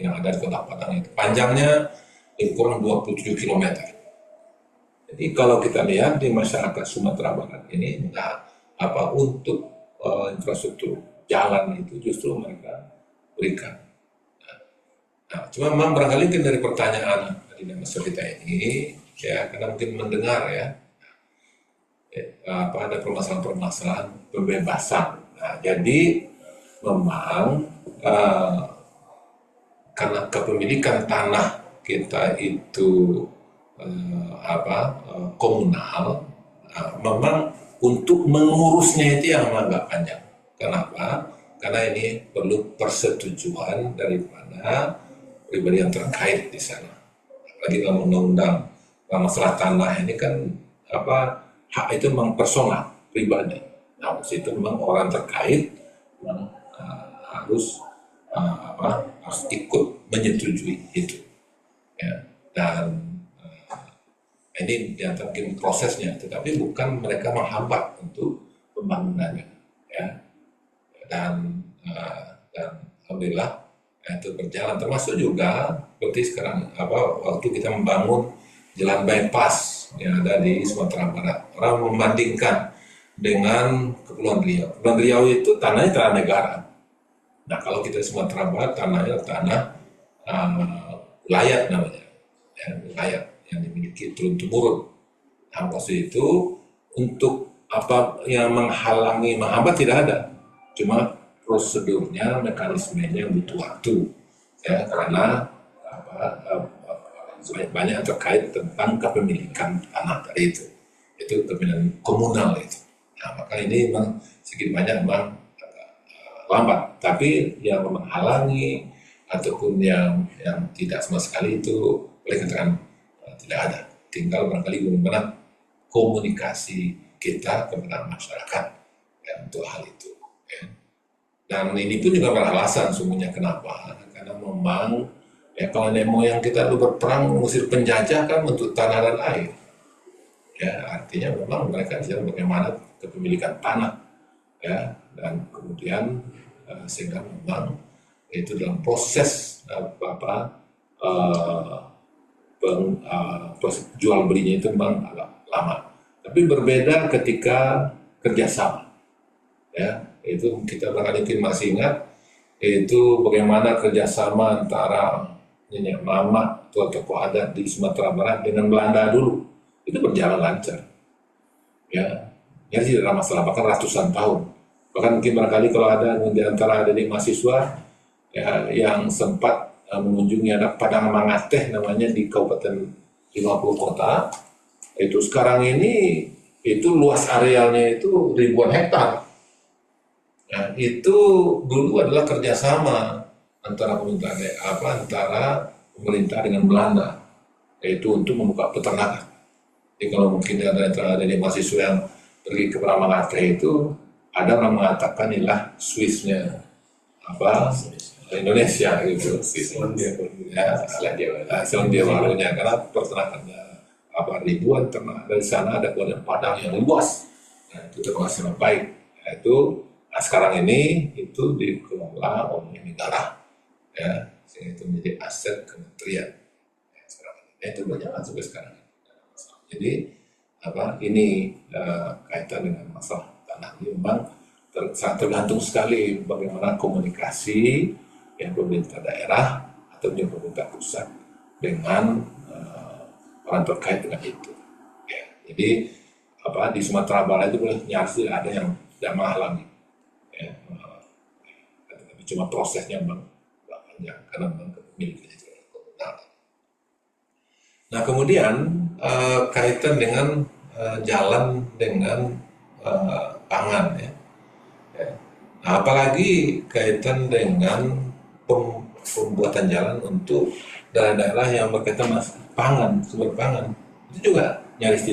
yang ada di Kota Padang itu panjangnya lebih kurang 27 km. Jadi kalau kita lihat di masyarakat Sumatera Barat ini untuk infrastruktur jalan itu justru mereka berikan. Nah, cuma memang barangkali dari pertanyaan dari mahasiswa kita ini ya, karena mungkin mendengar ya ada permasalahan-permasalahan pembebasan. Nah, jadi memang karena kepemilikan tanah kita itu komunal, memang untuk mengurusnya itu yang agak panjang. Kenapa? Karena ini perlu persetujuan daripada pribadi yang terkait di sana. Apalagi dalam undang-undang masalah tanah ini kan hak itu memang personal pribadi. Nah, itu memang orang terkait memang, harus ikut menyetujui itu. Ya. Dan ini diantara mungkin prosesnya, tetapi bukan mereka menghambat untuk pembangunannya. Ya. Dan alhamdulillah itu berjalan, termasuk juga seperti sekarang waktu kita membangun jalan bypass yang ada di Sumatera Barat. Orang membandingkan dengan Kepulauan Riau. Kepulauan Riau itu tanahnya tanah negara. Nah, kalau kita di Sumatera Barat tanahnya tanah wilayah namanya, ya, wilayah yang dimiliki turun-temurun. Nah, waktu itu untuk apa yang menghambat tidak ada, cuma prosedurnya, mekanismenya yang butuh waktu, ya, karena banyak terkait tentang kepemilikan tanah tadi itu kepemilikan komunal itu. Nah, maka ini memang sedikit banyak memang lambat, tapi yang menghalangi ataupun yang tidak sama sekali itu boleh katakan tidak ada. Tinggal barangkali bagaimana komunikasi kita kepada masyarakat, ya, untuk hal itu. Ya. Dan ini pun juga beralasan semuanya kenapa? Karena memang ya kalau nenek moyang kita dulu berperang mengusir penjajah kan untuk tanah dan air. Ya, artinya memang mereka bisa bagaimana kepemilikan tanah, ya, dan kemudian sehingga memang itu dalam proses proses jual belinya itu memang agak lama. Tapi berbeda ketika kerjasama, ya, itu kita barangkali mungkin masih ingat itu bagaimana kerjasama antara nenek mama tokoh adat di Sumatera Barat dengan Belanda dulu itu berjalan lancar, ya, jadi tidak ada masalah, bahkan ratusan tahun. Bahkan mungkin barangkali kalau ada di antara adik mahasiswa ya, yang sempat mengunjungi ada Padang Mangateh namanya di Kabupaten 50 Kota, itu sekarang ini itu luas arealnya itu ribuan hektar. Nah, itu dulu adalah kerjasama antara pemerintah dengan Belanda, yaitu untuk membuka peternakan. Jadi kalau mungkin ada mahasiswa yang pergi ke Mangateh itu ada orang mengatakan inilah Swissnya Indonesia gitu, ya, Selandia Barunya, karena peternakannya ribuan ternak dari sana, ada kemudian padang yang luas, nah, itu termasuk yang baik. Nah, sekarang ini itu dikelola oleh negara, ya, sehingga itu menjadi aset kementerian. Ya, sekarang ini itu berjalan sampai sekarang. Jadi ini kaitan dengan masalah tanah ini memang sangat tergantung sekali bagaimana komunikasi yang pemerintah daerah atau pemerintah pusat dengan orang terkait dengan itu. Ya, jadi di Sumatera Barat itu boleh nyaris ada yang tidak menghalangi, ya, tapi cuma prosesnya memang panjang karena memang kepemilikannya itu komunal. Nah, kemudian kaitan dengan jalan dengan pangan, ya. Nah, apalagi kaitan dengan pembuatan jalan untuk daerah-daerah yang berkaitan pangan, sumber pangan, itu juga nyaris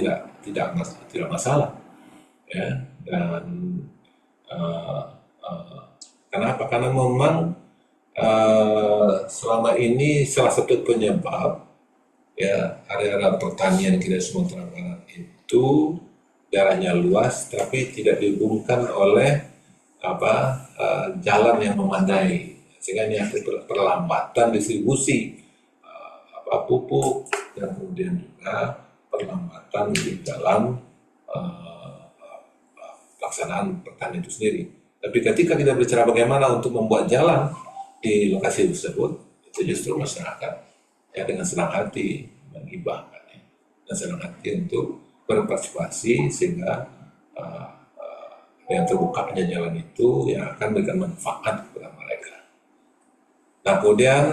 tidak masalah, ya. Dan kenapa? Karena memang selama ini salah satu penyebab, ya, area pertanian kita Sumatera Barat itu daerahnya luas tapi tidak dihubungkan oleh jalan yang memadai, sehingga ini ada perlambatan distribusi pupuk dan kemudian juga perlambatan di dalam pelaksanaan pertanian itu sendiri. Tapi ketika kita bicara bagaimana untuk membuat jalan di lokasi tersebut, itu justru masyarakat ya dengan senang hati menghibahkannya dan senang hati untuk berpartisipasi sehingga yang terbukanya jalan itu yang akan memberikan manfaat kepada mereka. Nah, kemudian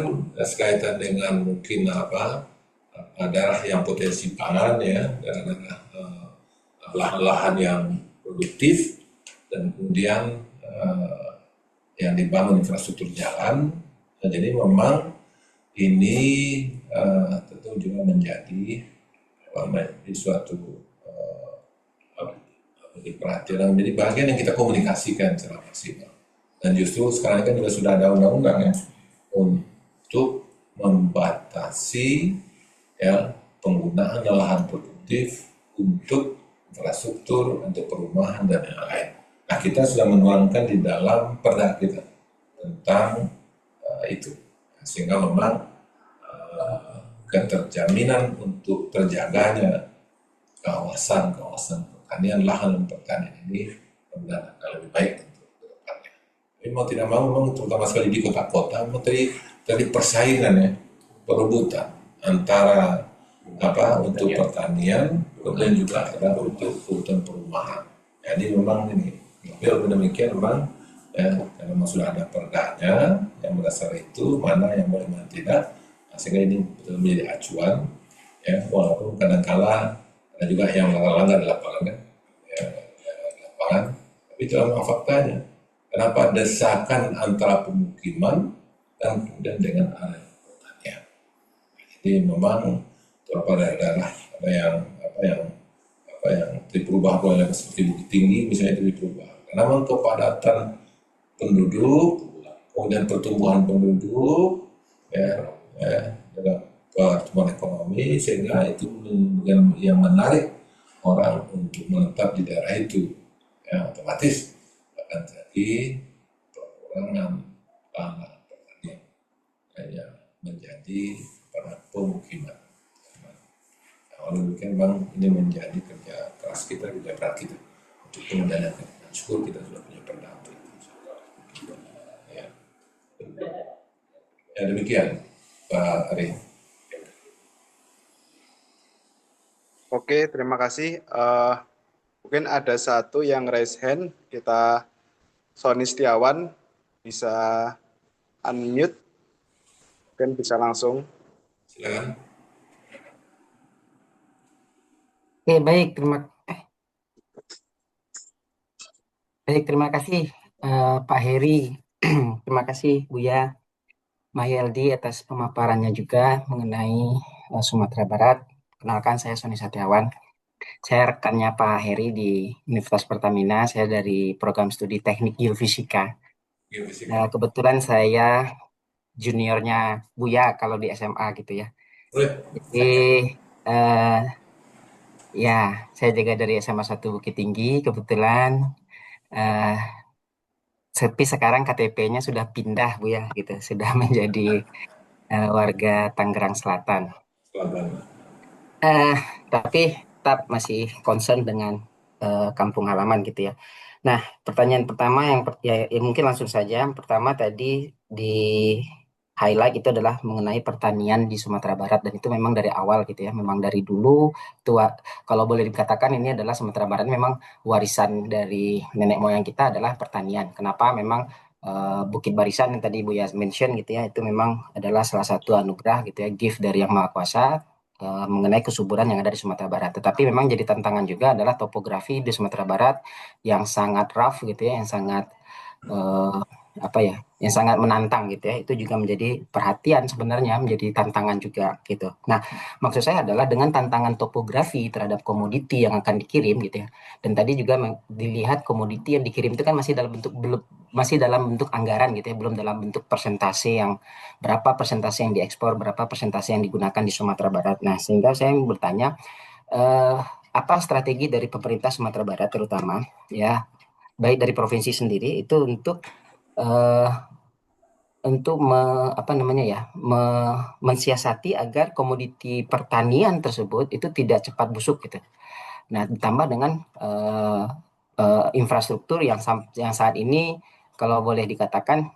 sekaitan dengan mungkin daerah yang potensi pangan ya, daerah-daerah lahan-lahan yang produktif, dan kemudian yang dibangun infrastruktur jalan. Nah, jadi memang ini tentu juga menjadi suatu perhatian, menjadi bagian yang kita komunikasikan secara maksimal. Dan justru sekarang kan juga sudah ada undang-undang ya untuk membatasi ya penggunaan lahan produktif untuk infrastruktur, untuk perumahan dan yang lain. Nah, kita sudah menuangkan di dalam perda kita tentang itu, sehingga memang keterjaminan untuk terjaganya kawasan-kawasan pertanian, lahan pertanian ini akan lebih baik untuk kedepannya. Tapi mau tidak mau, memang terutama sekali di kota-kota, memang tadi persaingan ya, perebutan antara untuk pertanian, kemudian juga ada untuk kebutuhan perumahan. Jadi memang ini, tapi demikian memang ya, karena memang sudah ada perdanya yang berdasar itu mana yang boleh mana tidak, sehingga ini betul menjadi acuan ya, walaupun kadang-kala ada juga yang melanggar di lapangan kan, ya, di lapangan, tapi itu memang faktanya. Kenapa desakan antara pemukiman dan kemudian dengan area pertanian. Jadi memang beberapa daerah ada yang diperubah oleh seperti Bukit Tinggi misalnya, itu diperubah karena memang kepadatan penduduk, kemudian pertumbuhan penduduk dalam pertumbuhan ekonomi, sehingga itu yang menarik orang untuk menetap di daerah itu, ya otomatis akan jadi pengurangan tanah pertanian yang menjadi pemukiman. Oleh demikian memang ini menjadi kerja keras kita, kerja berat kita untuk pengendalian. Syukur kita sudah punya perda untuk itu. Ya demikian Pak Ari. Oke, terima kasih. Mungkin ada satu yang raise hand, kita Sony Setiawan bisa unmute, mungkin bisa langsung. Silakan. Oke, terima kasih Pak Heri. Terima kasih Buya Mahyaldi atas pemaparannya juga mengenai Sumatera Barat. Kenalkan, saya Sony Setiawan. Saya rekannya Pak Heri di Universitas Pertamina. Saya dari program studi Teknik Geofisika. Kebetulan saya juniornya Buya kalau di SMA gitu ya. Jadi ya, saya juga dari SMA 1 Bukit Tinggi kebetulan. Tapi sekarang KTP-nya sudah pindah Bu ya, gitu. Sudah menjadi warga Tangerang Selatan. Tapi tetap masih concern dengan kampung halaman gitu ya. Nah, pertanyaan pertama yang mungkin langsung saja. Pertama tadi di highlight itu adalah mengenai pertanian di Sumatera Barat, dan itu memang dari awal gitu ya, memang dari dulu tua. Kalau boleh dikatakan ini adalah Sumatera Barat memang warisan dari nenek moyang kita adalah pertanian. Kenapa? Memang Bukit Barisan yang tadi Bu Yas mention gitu ya, itu memang adalah salah satu anugerah gitu ya, gift dari Yang Maha Kuasa mengenai kesuburan yang ada di Sumatera Barat. Tetapi memang jadi tantangan juga adalah topografi di Sumatera Barat yang sangat rough gitu ya, yang sangat yang sangat menantang gitu ya. Itu juga menjadi perhatian sebenarnya, menjadi tantangan juga gitu. Nah, maksud saya adalah dengan tantangan topografi terhadap komoditi yang akan dikirim gitu ya. Dan tadi juga dilihat komoditi yang dikirim itu kan masih dalam bentuk anggaran gitu ya, belum dalam bentuk persentase yang berapa persentase yang diekspor, berapa persentase yang digunakan di Sumatera Barat. Nah, sehingga saya bertanya apa strategi dari pemerintah Sumatera Barat terutama ya, baik dari provinsi sendiri itu untuk mensiasati agar komoditi pertanian tersebut itu tidak cepat busuk gitu. Nah, ditambah dengan infrastruktur yang saat ini kalau boleh dikatakan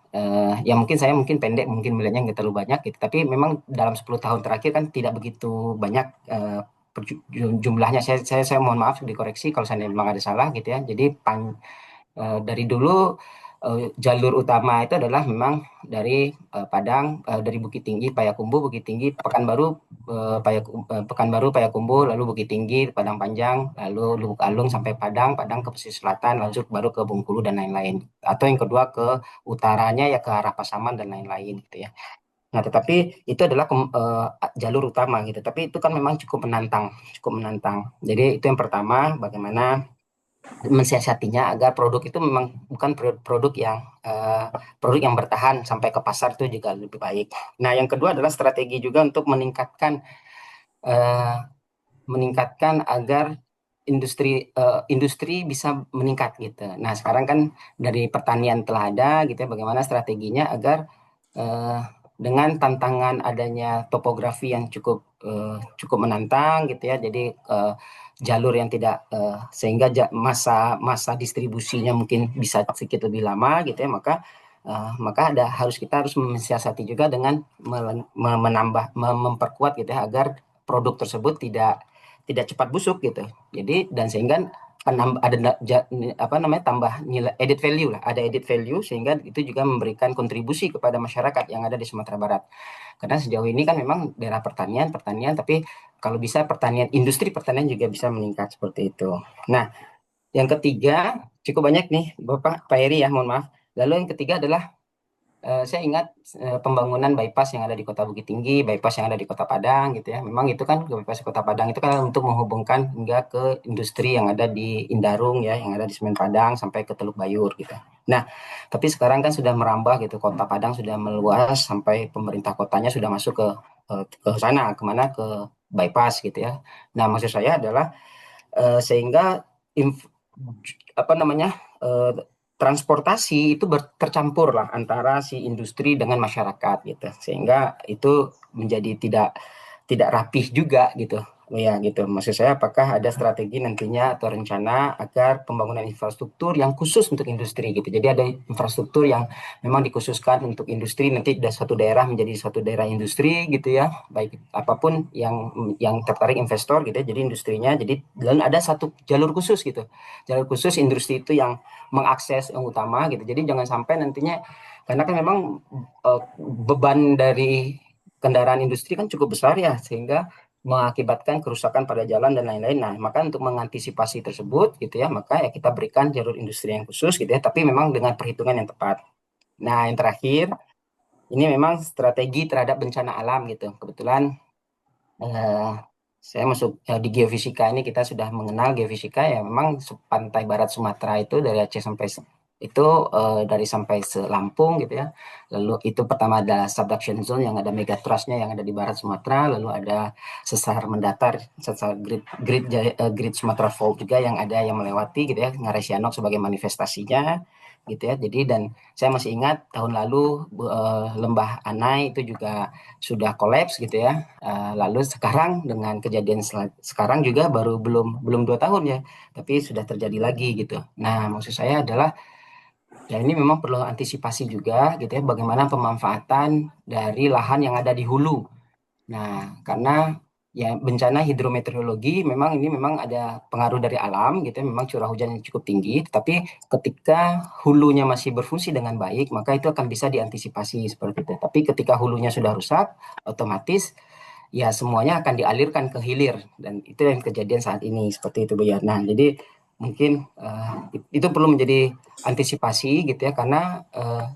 ya mungkin pendek, mungkin melihatnya nggak terlalu banyak gitu, tapi memang dalam 10 tahun terakhir kan tidak begitu banyak jumlahnya. Saya mohon maaf dikoreksi kalau saya memang ada salah gitu ya. Jadi dari dulu jalur utama itu adalah memang dari Padang, dari Bukit Tinggi, Payakumbuh, Bukit Tinggi, Pekanbaru, Pekanbaru, Payakumbuh, lalu Bukit Tinggi, Padang Panjang, lalu Lubuk Alung sampai Padang, Padang ke pesisir selatan, lanjut baru ke Bengkulu dan lain-lain. Atau yang kedua ke utaranya ya ke arah Pasaman dan lain-lain gitu ya. Nah, tetapi itu adalah jalur utama gitu. Tapi itu kan memang cukup menantang, cukup menantang. Jadi itu yang pertama, bagaimana mensiasatinya agar produk itu memang bukan produk yang bertahan sampai ke pasar itu juga lebih baik. Nah, yang kedua adalah strategi juga untuk eh, meningkatkan agar industri bisa meningkat gitu. Nah, sekarang kan dari pertanian telah ada gitu ya, bagaimana strateginya agar eh, dengan tantangan adanya topografi yang cukup menantang gitu ya. Jadi jalur yang tidak sehingga masa masa distribusinya mungkin bisa sedikit lebih lama gitu ya, maka kita harus mensiasati juga dengan memperkuat gitu ya agar produk tersebut tidak cepat busuk gitu. Jadi dan sehingga tambah nilai added value lah, ada added value sehingga itu juga memberikan kontribusi kepada masyarakat yang ada di Sumatera Barat. Karena sejauh ini kan memang daerah pertanian, tapi kalau bisa industri pertanian juga bisa meningkat seperti itu. Nah, yang ketiga cukup banyak nih Pak Heri ya, mohon maaf. Lalu yang ketiga adalah saya ingat pembangunan bypass yang ada di Kota Bukit Tinggi, bypass yang ada di Kota Padang gitu ya. Memang itu kan bypass Kota Padang itu kan untuk menghubungkan hingga ke industri yang ada di Indarung ya, yang ada di Semen Padang sampai ke Teluk Bayur gitu. Nah, tapi sekarang kan sudah merambah gitu, Kota Padang sudah meluas sampai pemerintah kotanya sudah masuk ke sana, kemana ke bypass gitu ya. Nah, maksud saya adalah sehingga apa namanya eh, transportasi itu tercampur lah antara si industri dengan masyarakat gitu, sehingga itu menjadi tidak rapih juga gitu. Ya gitu. Maksud saya apakah ada strategi nantinya atau rencana agar pembangunan infrastruktur yang khusus untuk industri gitu. Jadi ada infrastruktur yang memang dikhususkan untuk industri, nanti dari suatu daerah menjadi suatu daerah industri gitu ya. Baik apapun yang tertarik investor gitu ya. Jadi industrinya dan ada satu jalur khusus gitu. Jalur khusus industri itu yang mengakses yang utama gitu. Jadi jangan sampai nantinya karena kan memang beban dari kendaraan industri kan cukup besar ya, sehingga mengakibatkan kerusakan pada jalan dan lain-lain. Nah, maka untuk mengantisipasi tersebut gitu ya, maka ya kita berikan jalur industri yang khusus gitu ya, tapi memang dengan perhitungan yang tepat. Nah, yang terakhir, ini memang strategi terhadap bencana alam gitu. Kebetulan eh, saya masuk di geofisika ini, kita sudah mengenal geofisika ya, memang pantai barat Sumatera itu dari Aceh sampai itu dari sampai Lampung gitu ya. Lalu itu pertama ada subduction zone yang ada megatrustnya yang ada di barat Sumatera, lalu ada sesar mendatar, sesar grid Sumatera Fault juga yang ada yang melewati gitu ya, Ngarai Sianok sebagai manifestasinya gitu ya. Jadi dan saya masih ingat tahun lalu Lembah Anai itu juga sudah kolaps gitu ya. Lalu sekarang dengan kejadian sekarang juga baru belum 2 tahun ya, tapi sudah terjadi lagi gitu. Nah, maksud saya adalah ya ini memang perlu antisipasi juga gitu ya, bagaimana pemanfaatan dari lahan yang ada di hulu. Nah, karena ya bencana hidrometeorologi memang ada pengaruh dari alam gitu ya, memang curah hujan yang cukup tinggi, tapi ketika hulunya masih berfungsi dengan baik, maka itu akan bisa diantisipasi seperti itu. Tapi ketika hulunya sudah rusak, otomatis ya semuanya akan dialirkan ke hilir dan itu yang kejadian saat ini seperti itu Bu ya. Nah, jadi mungkin itu perlu menjadi antisipasi gitu ya, karena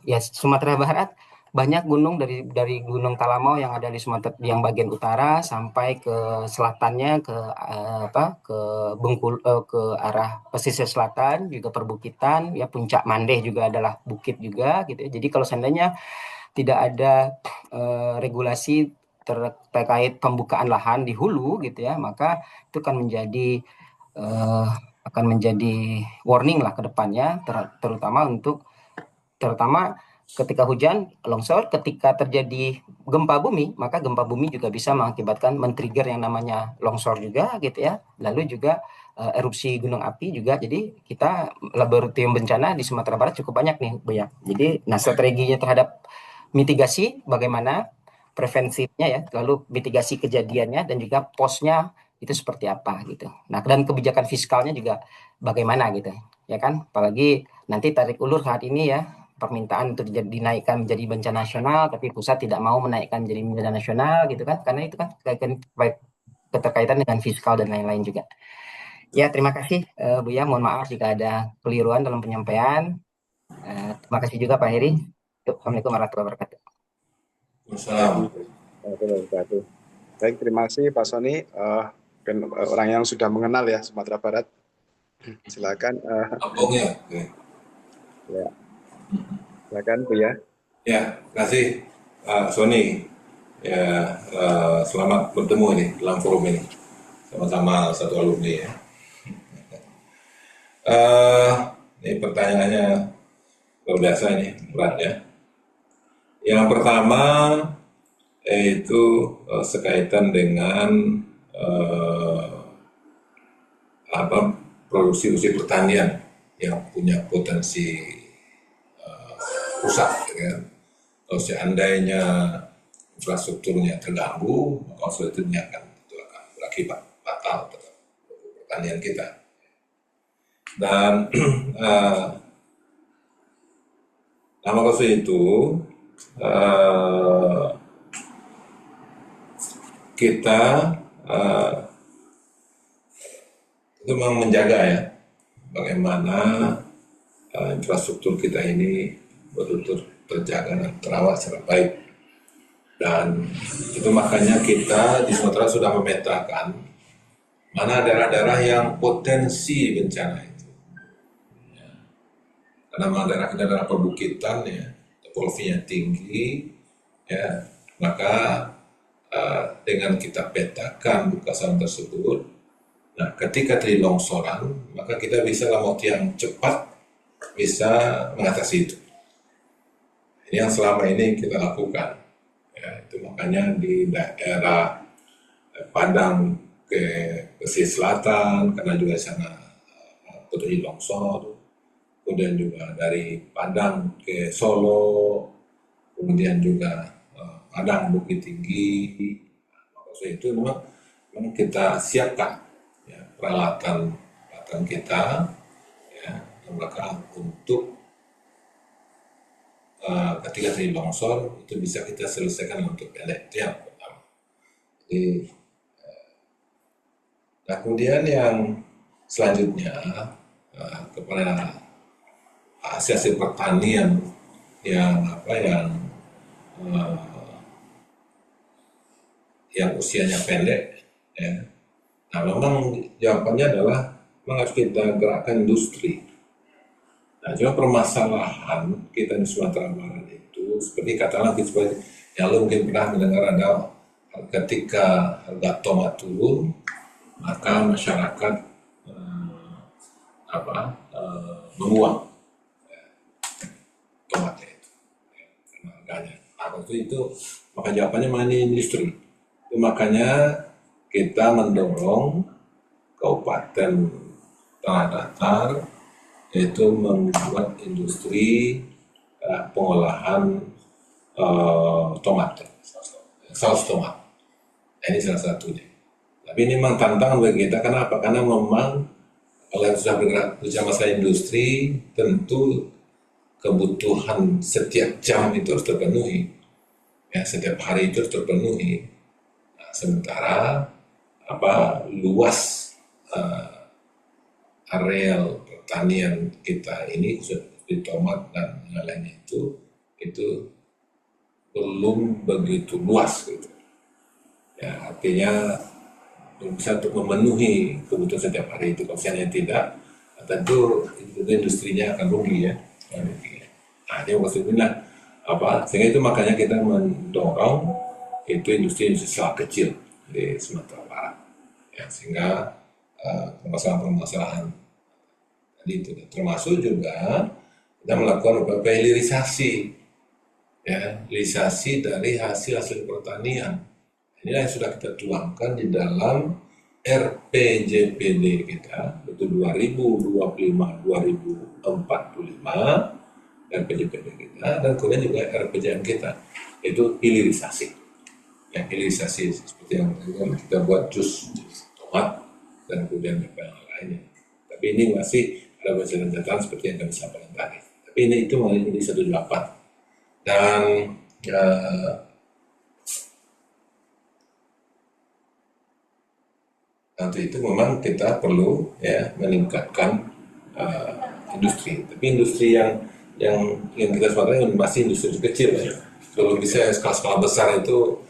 ya Sumatera Barat banyak gunung dari Gunung Talamau yang ada di Sumatera yang bagian utara sampai ke selatannya ke Bengkulu, ke arah pesisir selatan juga perbukitan ya, Puncak Mandeh juga adalah bukit juga gitu ya. Jadi kalau seandainya tidak ada regulasi terkait pembukaan lahan di hulu gitu ya, maka itu eh, akan menjadi warning lah ke depannya, terutama ketika hujan, longsor, ketika terjadi gempa bumi, maka gempa bumi juga bisa mengakibatkan men-trigger yang namanya longsor juga gitu ya. Lalu juga erupsi gunung api juga. Jadi kita laboratorium bencana di Sumatera Barat cukup banyak nih, Bu ya. Jadi nah strateginya terhadap mitigasi bagaimana, preventifnya ya, lalu mitigasi kejadiannya dan juga posnya itu seperti apa gitu. Nah, dan kebijakan fiskalnya juga bagaimana gitu. Ya kan? Apalagi nanti tarik ulur saat ini ya, permintaan untuk dinaikkan menjadi bencana nasional, tapi pusat tidak mau menaikkan menjadi bencana nasional gitu kan, karena itu kan keterkaitan dengan fiskal dan lain-lain juga. Ya, terima kasih Buya, mohon maaf jika ada keliruan dalam penyampaian. Terima kasih juga Pak Heri. Assalamualaikum warahmatullahi wabarakatuh. Assalamualaikum. Baik, terima kasih Pak Sony, orang yang sudah mengenal ya Sumatera Barat. Silakan. Abongnya. Ya. Silakan Buya. Ya, terima kasih Pak Sony. Ya, selamat bertemu ini dalam forum ini. Sama-sama satu alumni ya. Ini pertanyaannya luar biasa ini, berat ya. Yang pertama yaitu sekaitan dengan produksi pertanian yang punya potensi rusak, ya. Kalau seandainya infrastrukturnya terganggu, maka itu akan berakibat fatal terhadap pertanian kita. Dan nama kasus itu kita itu memang menjaga ya bagaimana infrastruktur kita ini betul-betul terjaga dan terawat secara baik. Dan itu makanya kita di Sumatera sudah memetakan mana daerah-daerah yang potensi bencana itu. Ya. Karena memang daerah-daerah perbukitan ya, topologinya tinggi, ya, maka dengan kita petakan kawasan tersebut, nah ketika terjadi longsoran, maka kita bisa dalam waktu yang cepat bisa mengatasi itu. Ini yang selama ini kita lakukan. Ya, itu makanya di daerah Padang ke pesisir selatan, karena juga di sana terjadi longsor, kemudian juga dari Padang ke Solo, kemudian juga Padang Bukit Tinggi. Maksud itu memang kita siapkan ya, peralatan kita ya, untuk ketika terjadi longsor itu bisa kita selesaikan untuk pendek. Itu yang pertama. Jadi, nah kemudian yang selanjutnya kepada hasil pertanian yang usianya pendek, ya. Nah memang jawabannya adalah memang harus kita gerakkan industri. Nah, cuma permasalahan kita di Sumatera Barat itu seperti katakanlah seperti yang lo mungkin pernah mendengar ada ketika harga tomat turun, maka masyarakat membuang tomatnya itu karena harganya. Nah, waktu itu maka jawabannya mana industri. Itu makanya kita mendorong Kabupaten Tanah Datar yaitu membuat industri pengolahan tomat, saus tomat. Ini salah satunya. Tapi ini memang tantangan bagi kita. Kenapa? Karena memang kalau sudah bergerak bersama saya industri, tentu kebutuhan setiap jam itu harus terpenuhi. Ya, setiap hari itu harus terpenuhi. Nah, sementara luas areal pertanian kita ini seperti tomat dan yang lainnya itu belum begitu luas gitu. Ya, artinya belum bisa untuk memenuhi kebutuhan setiap hari itu. Kalau misalnya tidak, tentu industrinya akan rugi ya. Nah, ini maksudnya sehingga itu makanya kita mendorong itu industri skala kecil di Sumatera Barat. Ya, sehingga permasalahan-permasalahan tadi itu termasuk juga kita melakukan beberapa hilirisasi, ya, hilirisasi dari hasil pertanian. Ini yang sudah kita tuangkan di dalam RPJPD kita, itu 2025-2045 RPJPD kita, dan kemudian juga RPJM kita, itu hilirisasi. Ya, hilirisasi seperti yang kita buat jus tomat dan kemudian yang lainnya. Tapi ini masih ada catatan seperti yang kami sampaikan tadi. Tapi ini itu menjadi satu jawaban. Dan untuk itu memang kita perlu ya meningkatkan industri. Tapi industri yang kita sebenarnya masih industri kecil ya. Kalau bisa skala-skala besar itu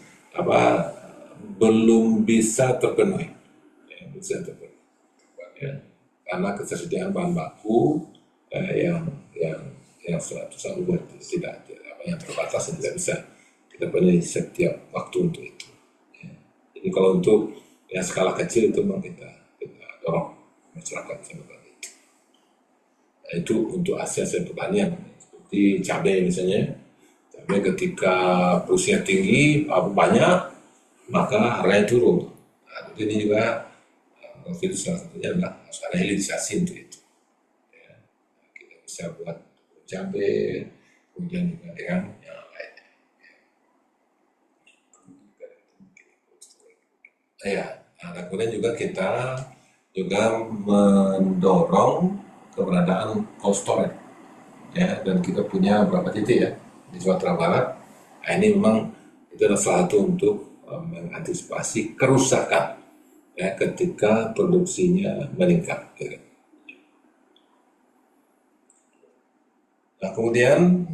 belum bisa terpenuhi. Ya, bisa terpenuhi. Ya. Karena ketersediaan bahan baku yang suatu buat tidak yang terbatas dan tidak bisa kita penuhi setiap waktu untuk itu. Ya. Jadi kalau untuk yang skala kecil itu memang kita dorong masyarakat seperti itu. Nah, itu untuk hasil pertanian seperti cabai misalnya. Cabai ketika produksinya tinggi, banyak, maka harganya turun. Nah, ini juga itu salah satunya adalah harus ada hilirisasi untuk itu. Ya, kita bisa buat cabai, kemudian juga dengan yang lainnya. Ya, nah, kemudian juga kita juga mendorong keberadaan cold storage. Ya, dan kita punya beberapa titik ya di Sumatera Barat. Nah, ini memang itu adalah salah satu untuk mengantisipasi kerusakan ya ketika produksinya meningkat. Ya. Nah, kemudian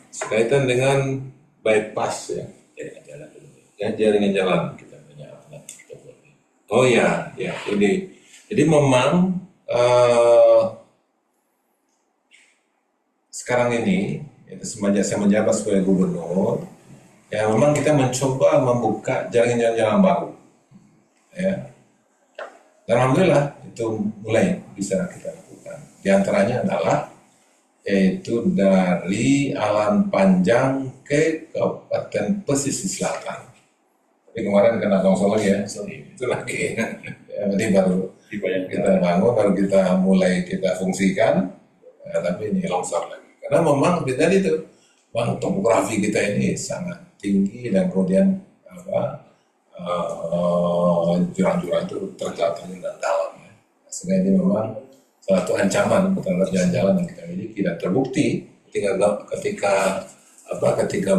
sekaitan dengan bypass ya jaringan jalan kita punya. Oh ya ini. Jadi memang sekarang ini semenjak saya menjabat sebagai gubernur, ya memang kita mencoba membuka jaringan-jalan baru. Ya. Dan alhamdulillah itu mulai bisa kita lakukan. Di antaranya adalah yaitu dari Alan Panjang ke Kabupaten Pesisir Selatan. Tapi kemarin kena longsor lagi ya, itu lagi. Ya, jadi baru kita bangun, baru kita mulai kita fungsikan, ya, tapi ini longsor lagi. Karena memang tadi itu, topografi kita ini sangat tinggi dan kemudian jurang-jurang itu terjatuh dan dalam. Ya. Sehingga ini memang salah satu ancaman terhadap jalan-jalan yang kita miliki dan terbukti ketika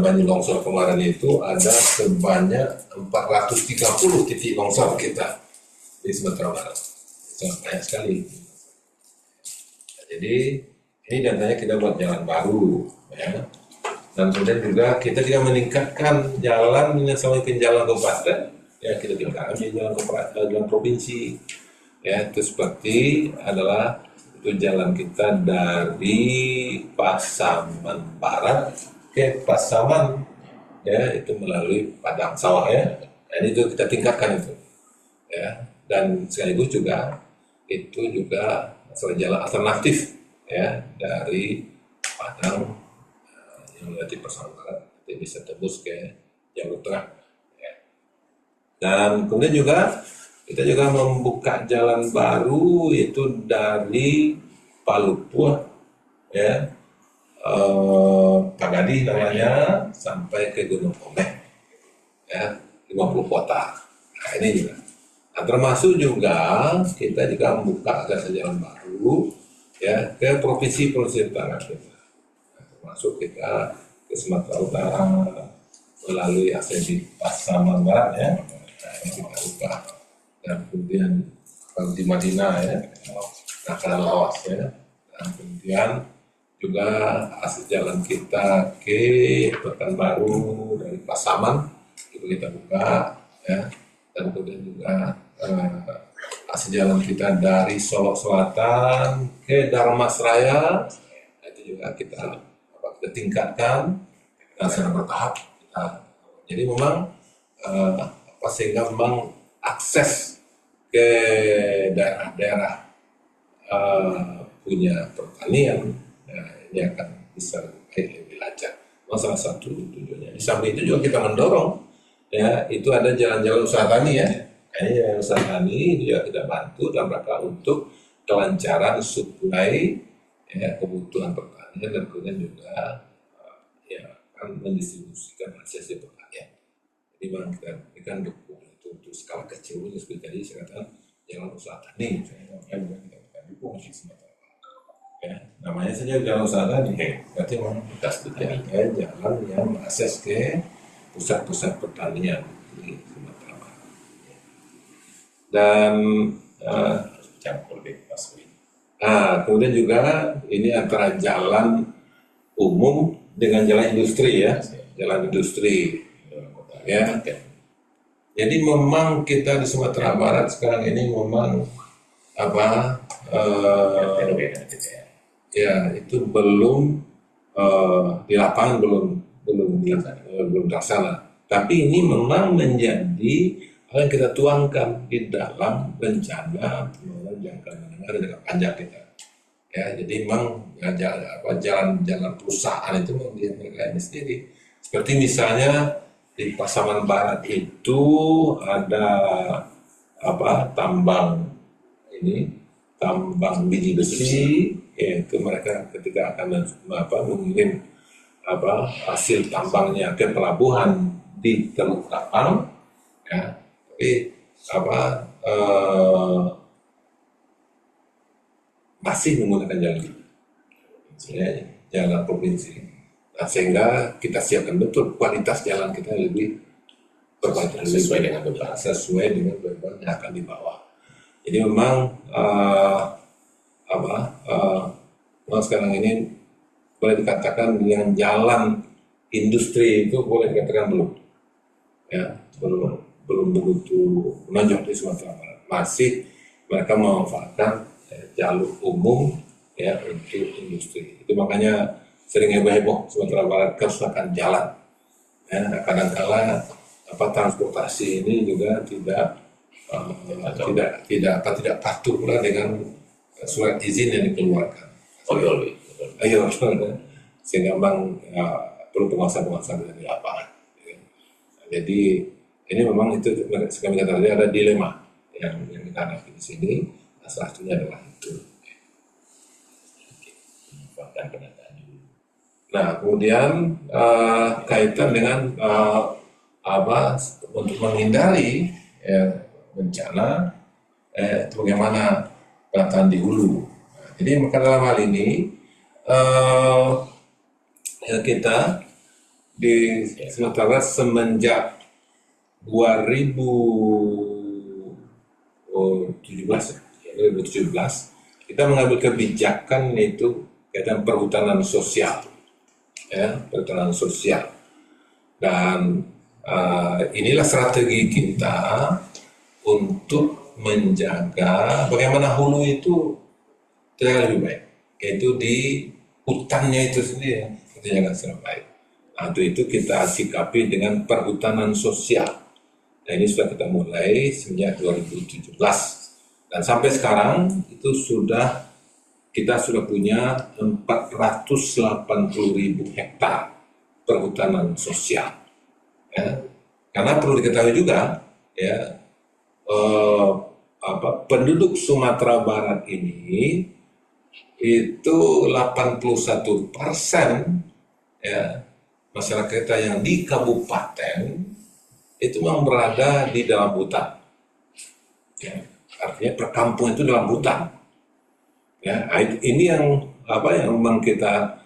banjir longsor kemarin itu ada sebanyak 430 titik longsor kita di Sumatera Barat. Sangat banyak sekali. Nah, jadi ini datanya kita buat jalan baru, ya. Dan kemudian juga kita meningkatkan jalan yang sama dengan jalan kabupaten, ya kita tingkatkan jalan provinsi, ya itu seperti adalah itu jalan kita dari Pasaman Barat ke Pasaman, ya itu melalui padang sawah ya. Nah, ini juga kita tingkatkan itu, ya dan sekaligus juga itu juga jalan alternatif ya dari Padang yang melewati Pasaman Barat nanti bisa tembus ke jalur tengah. Ya. Dan kemudian juga kita juga membuka jalan baru itu dari Palupua ya Pagadi namanya sampai ke Gunung Komeh ya 50 kota. Nah ini juga. Nah, termasuk juga kita juga membuka jalan baru ya ke provinsi-provinsi tetangga kita. Nah, termasuk kita ke Sumatera Utara melalui akses di Pasaman Barat ya. Nah, ini kita buka. Dan kemudian di Madinah ya, Nakal Lawas ya, dan kemudian juga akses jalan kita ke Pekanbaru dari Pasaman itu kita buka ya, dan kemudian juga akses jalan kita dari Solok Selatan ke Darmasraya itu juga kita tingkatkan secara bertahap. Jadi memang sehingga memang akses ke daerah-daerah punya pertanian ini akan bisa lebih lancar. Salah satu tujuannya. Di samping itu juga kita mendorong ya itu ada jalan-jalan usaha tani ya. Ini jalan usaha tani juga kita bantu dalam rangka untuk kelancaran suplai ya, kebutuhan pertanian dan kemudian juga ya akan mendistribusikan hasil pertanian. Jadi memang kita berikan dukungan untuk skala kecil seperti tadi saya katakan jalan usaha tani, misalnya, maka juga kita berikan dukungan di Sumatera Barat. Ya, namanya saja jalan usaha tani, berarti memang kita sediakan jalan yang mengakses ke pusat-pusat pertanian di Sumatera Barat. Dan campur di Pasir. Kemudian juga ini antara jalan umum dengan jalan industri ya, jalan industri. Ya. Jadi memang kita di Sumatera Barat sekarang ini memang ya itu belum di lapangan belum terlaksana. Tapi ini memang menjadi hal yang kita tuangkan di dalam rencana pengelolaan jangka menengah dan jangka panjang kita. Ya, jadi memang jalan-jalan perusahaan itu dia mereka ini sendiri. Seperti misalnya di Pasaman Barat itu ada tambang biji besi, yaitu mereka ketika akan mengirim hasil tambangnya ke pelabuhan di Teluk Tapang, ya, tapi masih menggunakan jalan provinsi. Nah, sehingga kita siapkan betul kualitas jalan kita lebih berkualitas sesuai dengan beban yang akan dibawa. Jadi memang sekarang ini boleh dikatakan yang jalan industri itu boleh dikatakan belum begitu menonjol di Sumatera Barat. Masih mereka memanfaatkan jalur umum ya untuk industri. Itu makanya sering heboh Sumatera Barat kerusakan jalan. Ya, kadang-kala transportasi ini juga tidak patuh pula dengan surat izin yang dikeluarkan. Ayo, sehingga memang perlu penguasa dari lapangan. Jadi ini memang itu kami katakan ada dilema yang kita hadapi di sini. Salah satunya adalah itu. Nah, kemudian kaitan dengan untuk menghindari bencana, itu bagaimana penataan di hulu. Jadi maka dalam hal ini kita di Sumatera semenjak 2017 kita mengambil kebijakan yaitu kaitan perhutanan sosial. Perhutanan sosial, dan inilah strategi kita untuk menjaga bagaimana hulu itu terjaga lebih baik, yaitu di hutannya itu sendiri terjaga secara baik. Nah, itu kita sikapi dengan perhutanan sosial. Nah, ini sudah kita mulai sejak 2017 dan sampai sekarang itu kita sudah punya 480.000 hektar perhutanan sosial. Ya. Karena perlu diketahui juga, ya, penduduk Sumatera Barat ini itu 81% ya masyarakat kita yang di kabupaten itu memang berada di dalam hutan. Ya. Artinya perkampungan itu dalam hutan. Ya, ini yang memang kita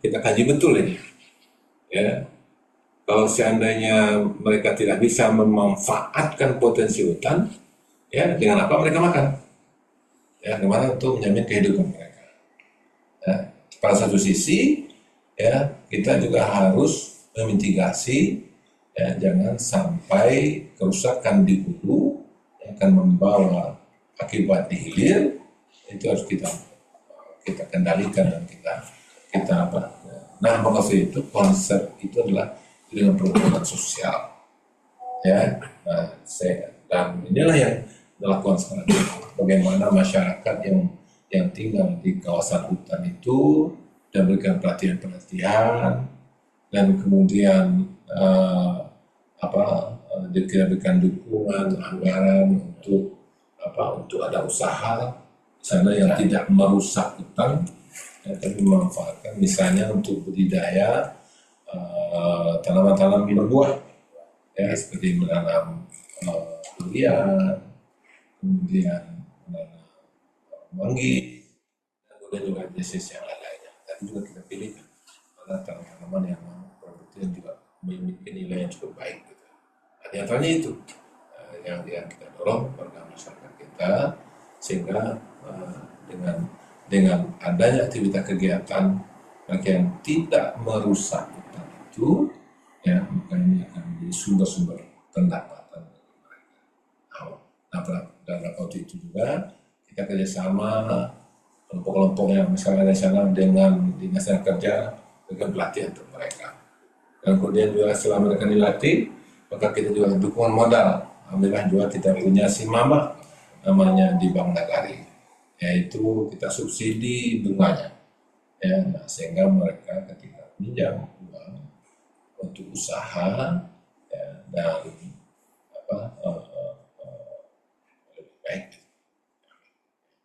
kaji betul ini. Ya, kalau seandainya mereka tidak bisa memanfaatkan potensi hutan, ya dengan apa mereka makan? Ya, gimana untuk menjamin kehidupan mereka? Ya, pada satu sisi, ya kita juga harus memitigasi, ya jangan sampai kerusakan di hulu yang akan membawa akibat di hilir. Itu harus kita kendalikan dan kita Nah, maksud itu konsep itu adalah dengan perhutanan sosial, ya. Dan inilah yang dilakukan sekarang. Bagaimana masyarakat yang tinggal di kawasan hutan itu dan berikan perhatian dan kemudian kita berikan dukungan anggaran untuk ada usaha sana yang tidak merusak hutan, tapi memanfaatkan misalnya untuk budidaya tanaman-tanaman berbuah, ya seperti menanam durian, kemudian manggis, kemudian juga jenis yang lainnya. Dan juga kita pilih mana tanaman yang produknya juga memiliki nilai yang cukup baik. Gitu. Nah, di antaranya itu yang kita dorong warga masyarakat kita, sehingga dengan adanya aktivitas kegiatan yang tidak merusak hutan itu, ya, maka ini akan menjadi sumber-sumber pendapatan bagi mereka. Nah, dalam waktu itu juga kita kerjasama kelompok-kelompok yang misalnya di sana dengan dinas kerja dengan pelatihan untuk mereka. Dan kemudian juga setelah mereka dilatih, maka kita juga dukungan modal. Alhamdulillah juga kita punya SIMAMA namanya di Bank Nagari, yaitu kita subsidi bunganya, ya, nah, sehingga mereka ketika pinjam uang untuk usaha, ya, dan lebih baik.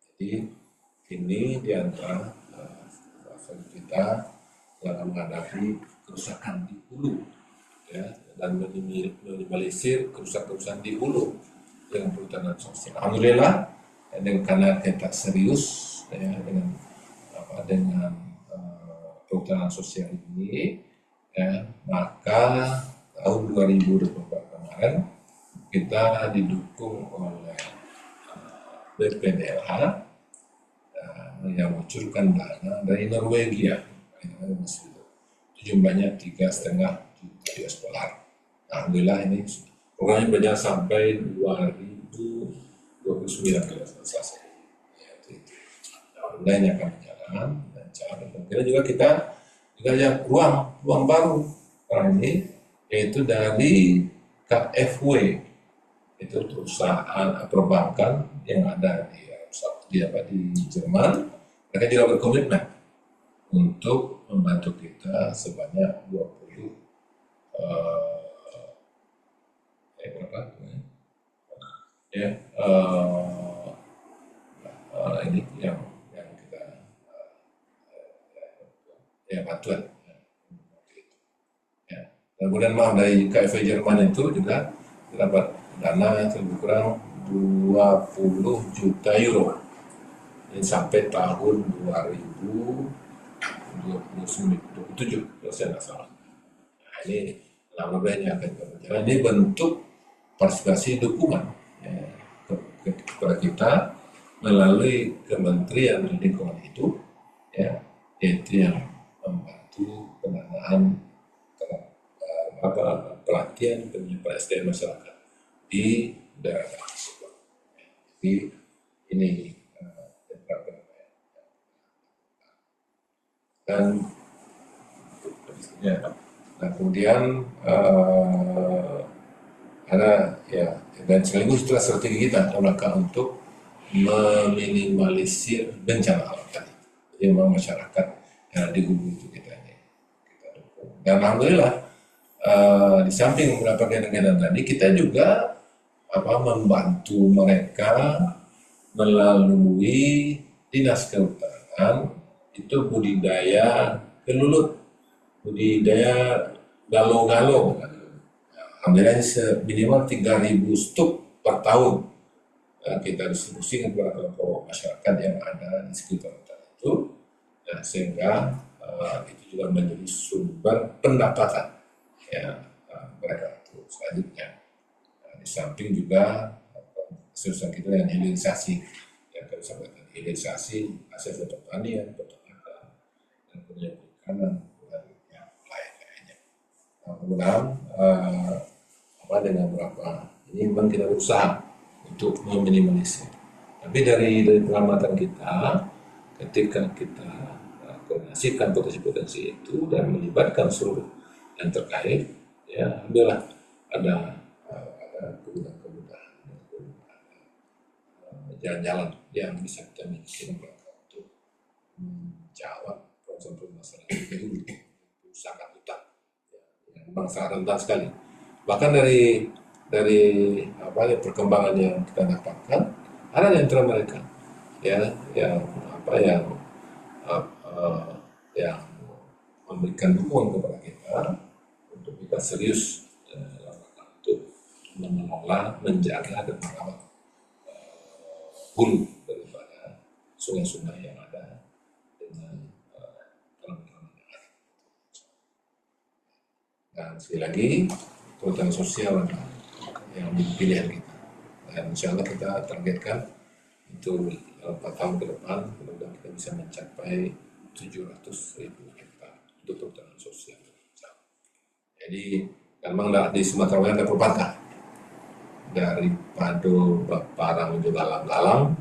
Jadi ini diantara kita dalam menghadapi kerusakan di hulu, ya, dan minimalisir kerusakan di hulu dengan perhutanan sosial. Alhamdulillah, karena kita serius, ya, dengan perhutanan sosial ini, ya, maka tahun 2024 kemarin kita didukung oleh BPDLH yang mengucurkan dana dari Norwegia. Jumlahnya 3,5 juta US dollar. Alhamdulillah ini programnya berjalan sampai 2029 kalau selesai. Alhamdulillah ini akan berjalan lancar. Dan juga kita lihat ruang baru sekarang ini, yaitu dari KFW, itu perusahaan perbankan yang ada di Jerman. Mereka juga berkomitmen untuk membantu kita sebanyak 20 ini yang kita bantuan. Ya. Dan kemudian dari KFW Jerman itu juga dapat dana lebih kurang 20 juta euro. Ini sampai tahun 2027 kalau saya nggak salah. Nah, ini alhamdulillah akan berjalan. Ini bentuk partisipasi dukungan, ya, kepada kita melalui Kementerian Lingkungan Hidup, ya, yaitu yang membantu pendanaan pelatihan penyimpanan SDM masyarakat di daerah tersebut. Jadi ini dan kemudian ada, ya, dan sekaligus itulah strategi kita dalam rangka untuk meminimalisir bencana alam tadi. Jadi memang masyarakat yang di hulu itu kita dukung. Dan alhamdulillah di samping beberapa kegiatan tadi, kita juga membantu mereka melalui dinas kehutanan itu budidaya kelulut, budidaya galo-galo. Alhamdulillah minimal 3.000 stuk per tahun kita distribusikan kepada kelompok masyarakat yang ada di sekitar itu, ya, sehingga itu juga menjadi sumber pendapatan, ya, mereka itu selanjutnya. Di samping juga kesuksesan kita dengan hilirisasi, yang tadi saya sampaikan, hilirisasi hasil pertanian, peternakan, dan kemudian perikanan, dan yang lain-lainnya. Mudah-mudahan dengan beberapa ini memang kita berusaha untuk meminimalisir. Tapi dari pengamatan kita, ketika kita koordinasikan potensi-potensi itu dan melibatkan seluruh yang terkait, ya, alhamdulillah ada kemudahan jalan-jalan yang bisa kita miliki untuk menjawab permasalahan itu sangat hutan, yang memang sangat rentan sekali. Bahkan dari perkembangan yang kita dapatkan, ada di antara mereka, ya, yang memberikan dukungan kepada kita untuk kita serius untuk mengelola, menjaga dan merawat hulu daripada sungai-sungai yang ada dengan tanaman-tanaman yang ada. Dan sekali lagi, perhutanan sosial adalah yang menjadi pilihan kita. Dan insya Allah kita targetkan untuk 4 tahun ke depan, mudah-mudahan kita bisa mencapai 700.000 hektar untuk perhutanan sosial. Jadi memang di Sumatera Barat ada pelbagai, dari padu parang menuju galang-galang,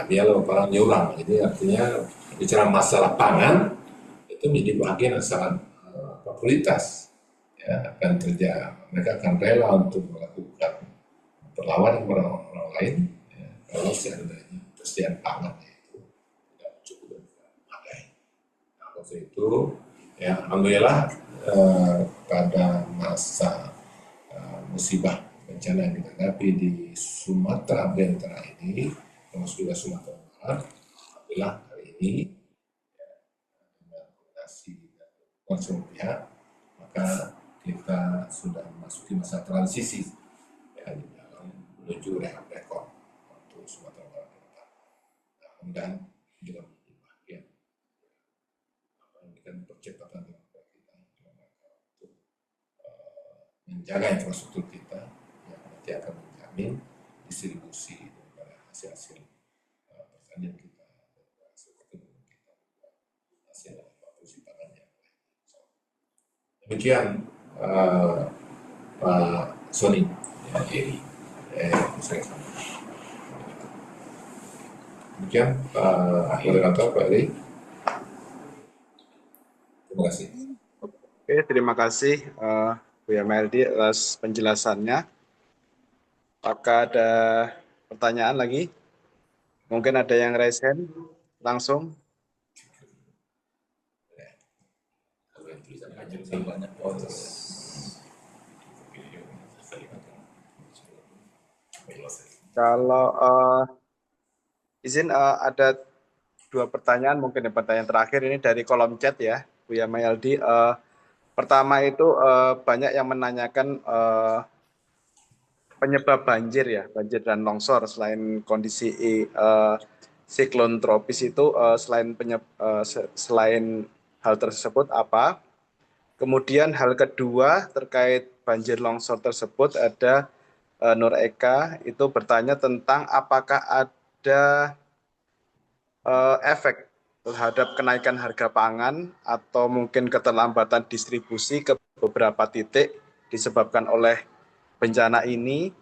dia parang nyurang. Jadi artinya bicara masalah pangan itu menjadi bagian yang sangat prioritas. Ya, akan terjadi, mereka akan rela untuk melakukan perlawanan kepada orang lain ya, kalau seandainya persediaan pangan itu tidak cukup dan tidak memadai. Nah, waktu itu ya alhamdulillah pada masa musibah bencana yang kita hadapi di Sumatera Barat ini, termasuk juga Sumatera Barat, alhamdulillah hari ini ya, dengan koordinasi dan semua pihak, maka kita sudah memasuki masa transisi ya, di dalam menuju rehab rekor untuk Sumatera Barat ke depan. Nah, kemudian juga menjadi bagian memberikan percepatan kepada kita untuk menjaga infrastruktur kita yang nanti akan menjamin distribusi daripada hasil-hasil pertanian kita dan hasil perkebunan kita, hasil produksi pangan yang lain. Demikian Pak Sony, demikian Pak Moderator, Pak Eri. Terima kasih. Oke, terima kasih Buya Meldi atas penjelasannya. Apakah ada pertanyaan lagi? Mungkin ada yang raise hand langsung. Kalau izin ada 2 pertanyaan, mungkin pertanyaan terakhir ini dari kolom chat ya, Buya Meldi. Pertama itu banyak yang menanyakan penyebab banjir ya, banjir dan longsor selain kondisi siklon tropis itu, selain hal tersebut apa? Kemudian hal kedua terkait banjir longsor tersebut ada Nur Eka itu bertanya tentang apakah ada efek terhadap kenaikan harga pangan atau mungkin keterlambatan distribusi ke beberapa titik disebabkan oleh bencana ini.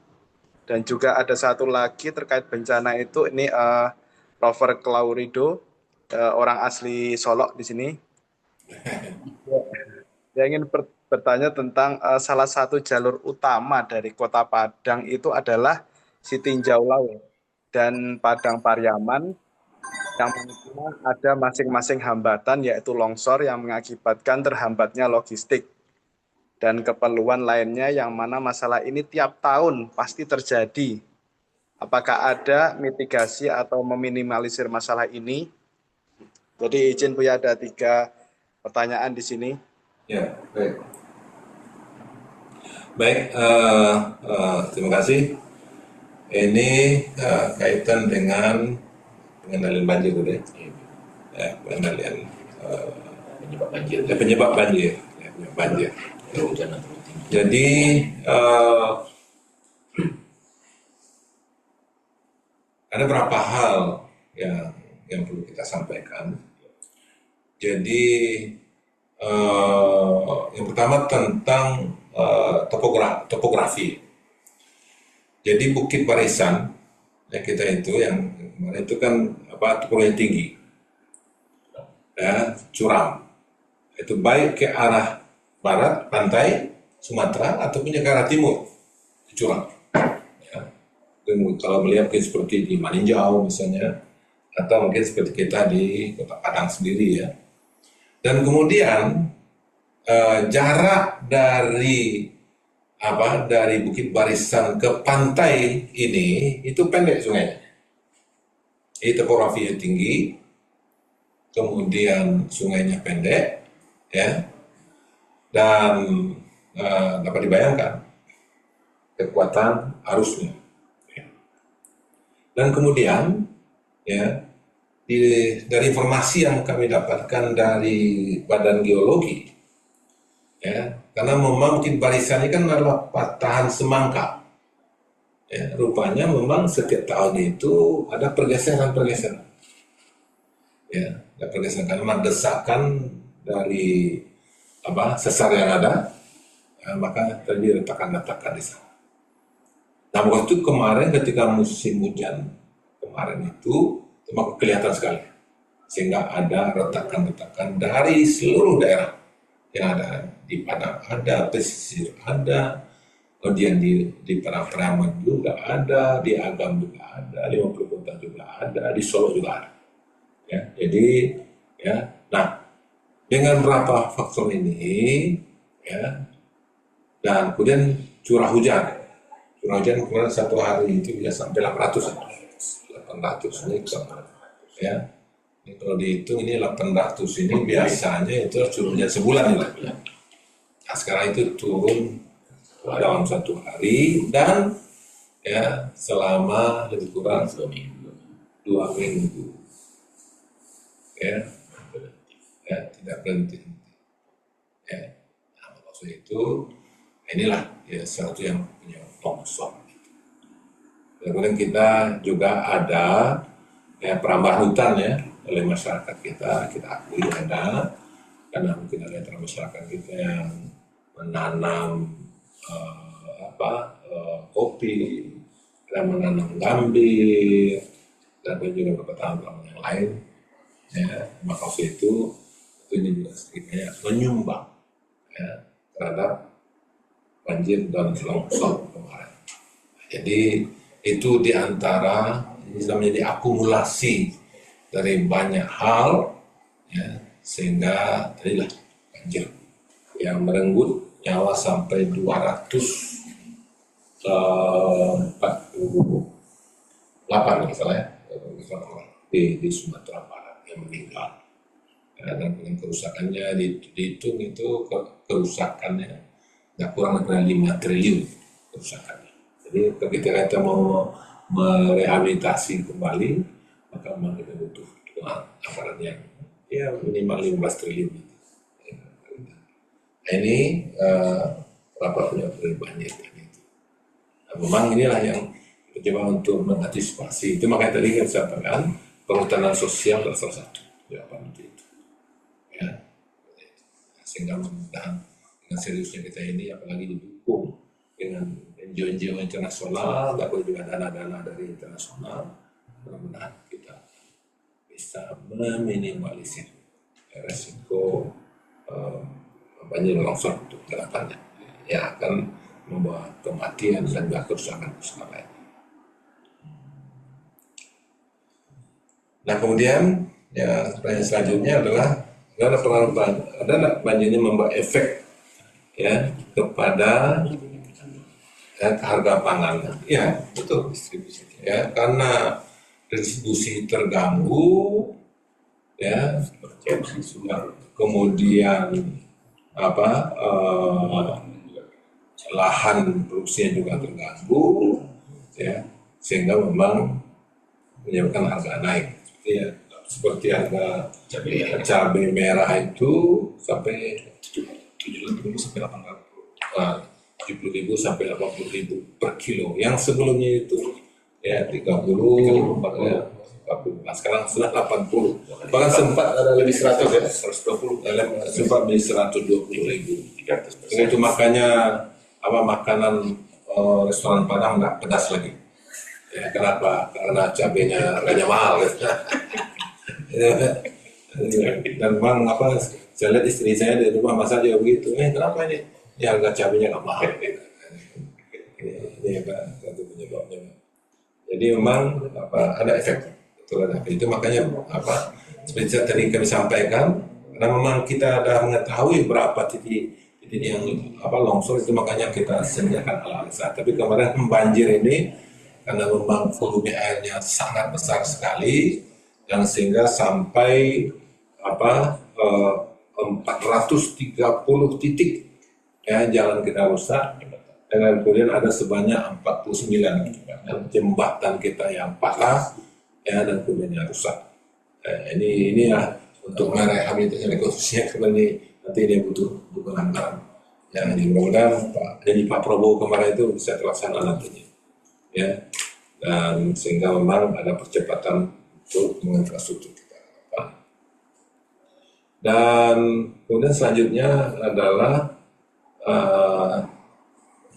Dan juga ada satu lagi terkait bencana itu, ini Rover Claurido, orang asli Solok di sini. Saya ingin bertanya tentang salah satu jalur utama dari Kota Padang itu adalah Sitinjau Lawe dan Padang Pariaman, yang mana ada masing-masing hambatan, yaitu longsor yang mengakibatkan terhambatnya logistik dan keperluan lainnya, yang mana masalah ini tiap tahun pasti terjadi. Apakah ada mitigasi atau meminimalisir masalah ini? Jadi izin Buya, ada 3 pertanyaan di sini. Ya, baik. Baik, terima kasih. Ini kaitan dengan pengendalian banjir dulu ya. Pengendalian penyebab banjir. Banjir. Jadi ada beberapa hal yang perlu kita sampaikan. Jadi yang pertama tentang topografi. Jadi Bukit Barisan ya, kita itu yang kemarin itu kan topografi tinggi, ya, curam. Itu baik ke arah barat pantai Sumatera ataupun ke arah timur curam. Ya. Kalau melihat seperti di Maninjau misalnya, atau mungkin seperti kita di Kota Padang sendiri ya. Dan kemudian jarak dari Bukit Barisan ke pantai ini itu pendek sungainya. Ini topografi yang tinggi, kemudian sungainya pendek, ya, dan dapat dibayangkan kekuatan arusnya. Dan kemudian ya dari informasi yang kami dapatkan dari Badan Geologi, ya, karena memang mungkin barisannya kan adalah patahan semangka. Ya, rupanya memang setiap tahun itu ada pergeseran. Ya, ada pergeseran karena desakan dari sesar yang ada, ya, maka terjadi retakan-retakan di sana. Nah, waktu kemarin ketika musim hujan kemarin itu maka kelihatan sekali, sehingga ada retakan-retakan dari seluruh daerah yang ada di Padang, ada pesisir, ada kemudian di Peraman juga ada, di Agam juga ada, 50 kota juga ada, di Solo juga ada. Ya, jadi ya, nah dengan beberapa faktor ini, ya, dan kemudian curah hujan kemarin satu hari itu bisa sampai 800 ini ya. Ini kalau dihitung ini 800 ini biasanya itu curah hujan sebulan ya. Nah, sekarang itu turun dalam satu hari dan ya selama lebih kurang 2 minggu. Ya, tidak berhenti. Ya, nah, maksud itu inilah ya sesuatu yang punya longsor. Kemudian kita juga ada ya, perambahan hutan ya oleh masyarakat kita akui ada, karena mungkin ada antara masyarakat kita yang menanam kopi, dan menanam gambir, dan juga beberapa tanaman yang lain. Ya, maka itu ini juga sedikitnya menyumbang ya, terhadap banjir dan longsor kemarin. Jadi itu diantara ini menjadi akumulasi dari banyak hal ya, sehingga tadilah banjir yang merenggut nyawa sampai 248 misalnya di Sumatera Barat yang meninggal. Dan kerusakannya dihitung itu kerusakannya nggak kurang dari 5 triliun kerusakannya. Jadi ketika kita mau merehabilitasi kembali, maka memang kita butuh aparat yang ya minimal 15 triliun. Nah, ini berapa punya banjir itu. Nah, memang inilah yang kita coba untuk mengantisipasi. Itu makanya tadi saya sampaikan perhutanan sosial adalah salah satu jawaban untuk itu. Ya, sehingga mudah-mudahan dengan seriusnya kita ini apalagi didukung dengan NGO internasional, dapat juga dana-dana dari internasional, mudah-mudahan kita bisa meminimalisir resiko banjir longsor untuk kedepannya yang akan membawa kematian dan juga kerusakan lain. Nah kemudian ya pertanyaan selanjutnya adalah ada banjir ini membawa efek ya kepada harga pangan. Ya betul, distribusi ya, karena distribusi terganggu ya, kemudian lahan produksinya juga terganggu ya, sehingga memang menyebabkan harga naik ya, seperti harga cabai merah itu sampai 70.000 sampai 80.000 sampai 80.000 per kilo, yang sebelumnya itu ya 30, 40, sekarang sudah 80, bahkan sempat ada lebih 100 ya, 120, sempat di 120.000. Itu makanya makanan restoran Padang nggak pedas lagi. Ya, kenapa? Karena cabenya harganya mahal. Dan memang saya lihat istri saya di rumah masak juga begitu. Kenapa ini? Ya harga cabenya nggak mahal. Ini satu penyebabnya. Jadi memang ada efek. Itu makanya seperti tadi kami sampaikan, karena memang kita ada mengetahui berapa titik yang longsor, itu makanya kita sediakan alat. Tapi kemarin banjir ini karena memang volume airnya sangat besar sekali, dan sehingga sampai 430 titik ya jalan kita rusak, dan kemudian ada sebanyak 49 jembatan kita yang patah ya dan kemudian yang rusak. Ini ya untuk merehabilitasi khususnya karena nanti dia butuh anggaran. Ya, mudah-mudahan Pak Prabowo kemarin itu bisa terlaksana nantinya. Ya, dan sehingga memang ada percepatan untuk infrastruktur kita. Dan kemudian selanjutnya adalah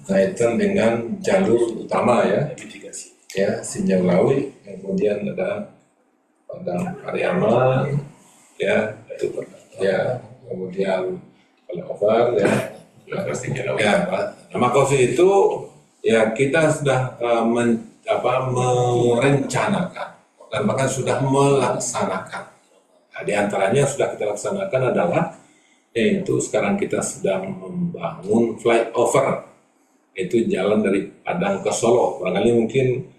kaitan dengan jalur utama ya, Sinjalawi, kemudian ada Padang Pariaman, ya, kemudian flyover ya. Nama COVID itu ya kita sudah merencanakan dan bahkan sudah melaksanakan. Nah, di antaranya sudah kita laksanakan adalah yaitu sekarang kita sedang membangun flyover, itu jalan dari Padang ke Solo. Barangkali mungkin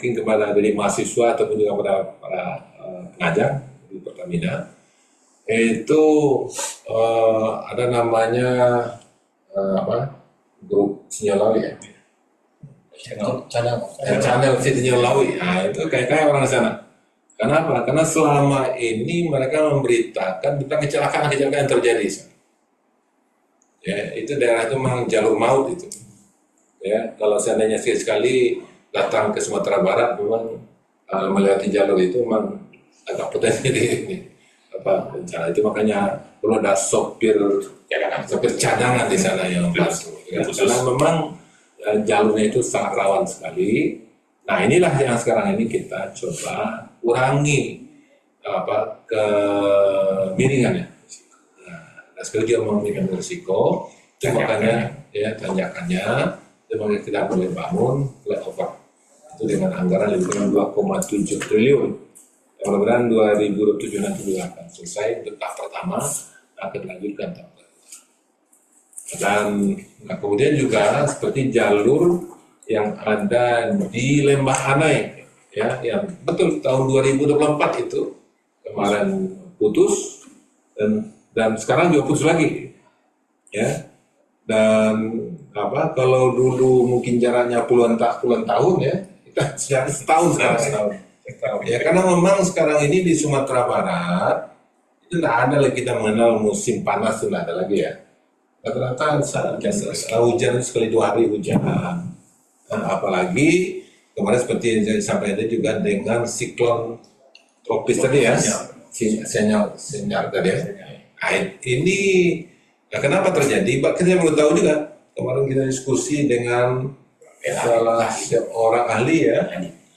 kepada dari mahasiswa ataupun juga pada para pengajar di Pertamina itu ada namanya grup Sinjalawi ya, channel Sinjalawi. Nah itu kayak orang di sana. Kenapa? Karena selama ini mereka memberitakan tentang kecelakaan yang terjadi. Ya, itu daerah itu memang jalur maut itu. Ya, kalau seandainya sekali datang ke Sumatera Barat memang melewati jalur itu memang agak potensi bencana itu, makanya perlu ada sopir cadangan di sana yang bantu. Ya, karena memang jalurnya itu sangat rawan sekali. Nah inilah yang sekarang ini kita coba kurangi kemiringannya. Nah, sekali lagi memiliki risiko, itu makanya ya tanjakannya, itu makanya kita boleh bangun flyover itu dengan anggaran lebih kurang 2,7 triliun. Mudah-mudahan 2027 nanti juga akan selesai untuk tahap pertama, akan dilanjutkan tahap kedua. Dan kemudian juga seperti jalur yang ada di Lembah Anai, ya, yang betul tahun 2024 itu kemarin putus dan sekarang juga putus lagi, ya. Dan kalau dulu mungkin jaraknya puluhan tahun ya, kita setahun sekarang. Ya karena memang sekarang ini di Sumatera Barat itu tidak ada lagi kita mengenal musim panas, itu tidak ada lagi ya. Rata-rata hujan sekali 2 hari hujan. Nah, apalagi kemarin seperti yang saya sampaikan juga dengan siklon tropis tadi ya, sinyal tadi ya. Nah, ini kenapa terjadi? Bahkan saya belum tahu juga. Kemarin kita diskusi dengan salah seorang ahli ya,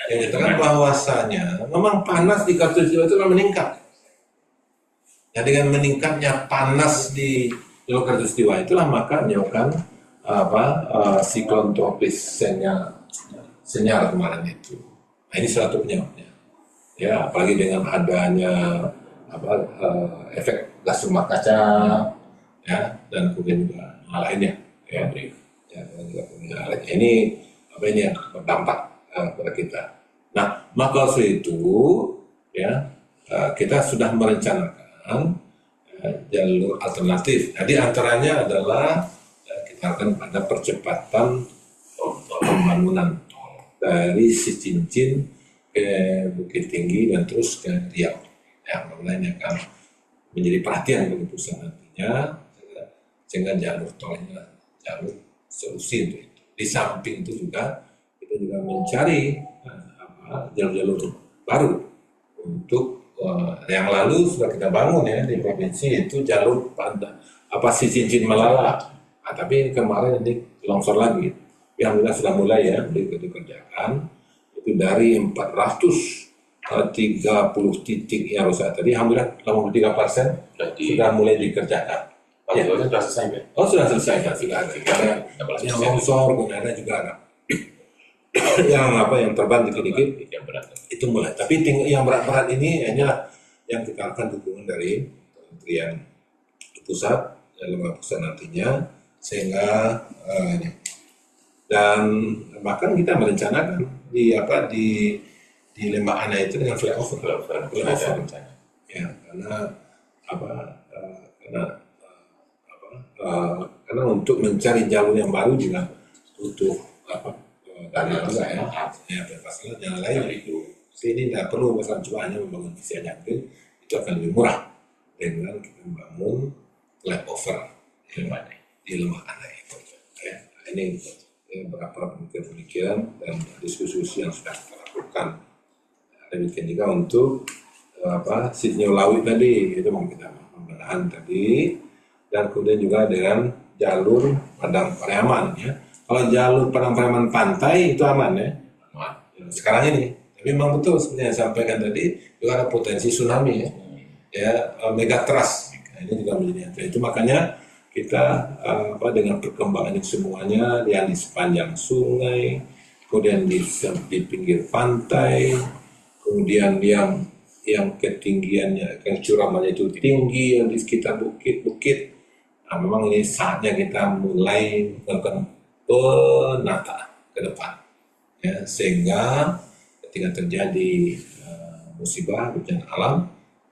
yang dikatakan bahwasanya memang panas di Katulistiwa itu meningkat. Nah, dengan meningkatnya panas di Jalur Katulistiwa itulah maka menyebabkan siklon tropis senyal kemarin itu. Nah, ini salah satu penyebabnya. Ya, apalagi dengan adanya efek gas rumah kaca, ya, dan kemudian juga hal lainnya. Ya, ini yang berdampak pada kita. Nah, maka itu ya kita sudah merencanakan jalur alternatif. Jadi antaranya adalah kita akan pada percepatan pembangunan tol dari Cicin ke Bukit Tinggi dan terus ke Riau. Ya, mudah-mudahan akan menjadi perhatian bagi pusat nantinya, sehingga jalur tolnya jalur solusi untuk itu. Di samping itu juga kita juga mencari jalur-jalur baru untuk yang lalu sudah kita bangun ya di provinsi itu jalur Cicin Melala. Nah, tapi kemarin ini longsor lagi. Yang sudah mulai ya dikerjakan itu dari 430 titik yang rusak tadi, alhamdulillah 83% sudah mulai dikerjakan. Ya, sudah selesai ya? Oh sudah selesai ya, sudah ada. Yang longsor, kemudian juga ada. yang terbang dikit-dikit itu mulai. Tapi yang berat-berat ini hanya yang kita akan dukungan dari Kementerian Pusat, lembaga pusat nantinya, sehingga dan bahkan kita merencanakan di Lembah Anai itu dengan flyover. Ya, karena untuk mencari jalur yang baru juga butuh dari juga ya, masalah yang lain itu. Ini tidak perlu masalah cuma hanya membangun visi nyantri, itu akan lebih murah dengan kita membangun flyover di lemah anak itu. Ya, ini beberapa pemikiran dan diskusi yang sudah kita lakukan. Demikian juga untuk Sidney Lawi tadi itu kita pembenahan tadi, dan kemudian juga dengan jalur Padang Pariaman ya. Kalau jalur Padang Pariaman pantai itu aman ya. Sekarang ini, tapi memang betul seperti yang sampaikan tadi juga ada potensi tsunami ya, megatrust. Nah, ini juga menjadi itu makanya kita dengan perkembangan ini semuanya yang di sepanjang sungai, kemudian di pinggir pantai, kemudian yang ketinggiannya, yang curamannya itu tinggi, yang di sekitar bukit-bukit. Nah, memang ini saatnya kita mulai melakukan penataan ke depan, ya, sehingga ketika terjadi musibah bencana alam,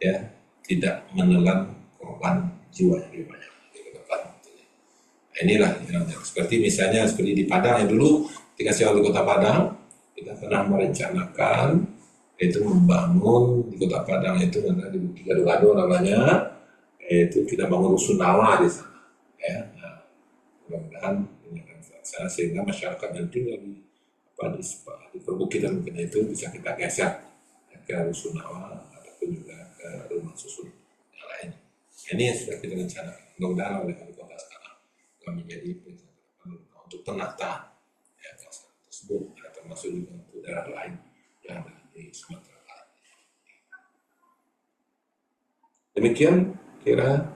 ya, tidak menelan korban jiwa yang lebih banyak ke depan. Nah, inilah yang seperti misalnya seperti di Padang yang dulu ketika saya di Kota Padang, kita pernah merencanakan itu membangun di Kota Padang itu di Bukit Gado-Gado namanya, itu kita bangun rusunawa di sana, ya. Nah, mudah-mudahan ini akan terlaksana sehingga masyarakat yang tinggal di perbukitan mungkin itu bisa kita geser ke rusunawa ataupun juga ke rumah susun yang lain. Ini yang sudah kita rencanakan. Mudah-mudahan oleh wali kota sekarang akan menjadi untuk penata ya, kawasan tersebut, termasuk juga untuk daerah lain yang ada di Sumatera Barat. Demikian kira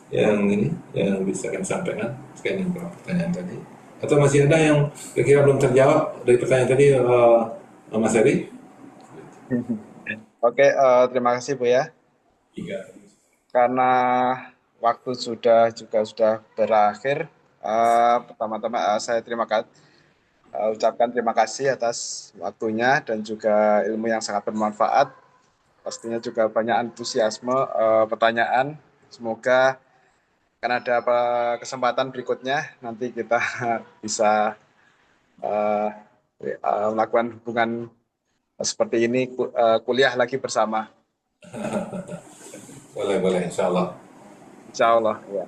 yang ini yang bisa kami sampaikan sekian yang pertanyaan tadi. Atau masih ada yang kira-kira belum terjawab dari pertanyaan tadi, Mas Heri? Oke, terima kasih Bu ya. Karena waktu sudah berakhir, pertama-tama saya ucapkan terima kasih atas waktunya dan juga ilmu yang sangat bermanfaat. Pastinya juga banyak antusiasme pertanyaan. Semoga akan ada kesempatan berikutnya nanti kita bisa melakukan hubungan seperti ini, kuliah lagi bersama. Boleh, insya Allah. Insya Allah, ya.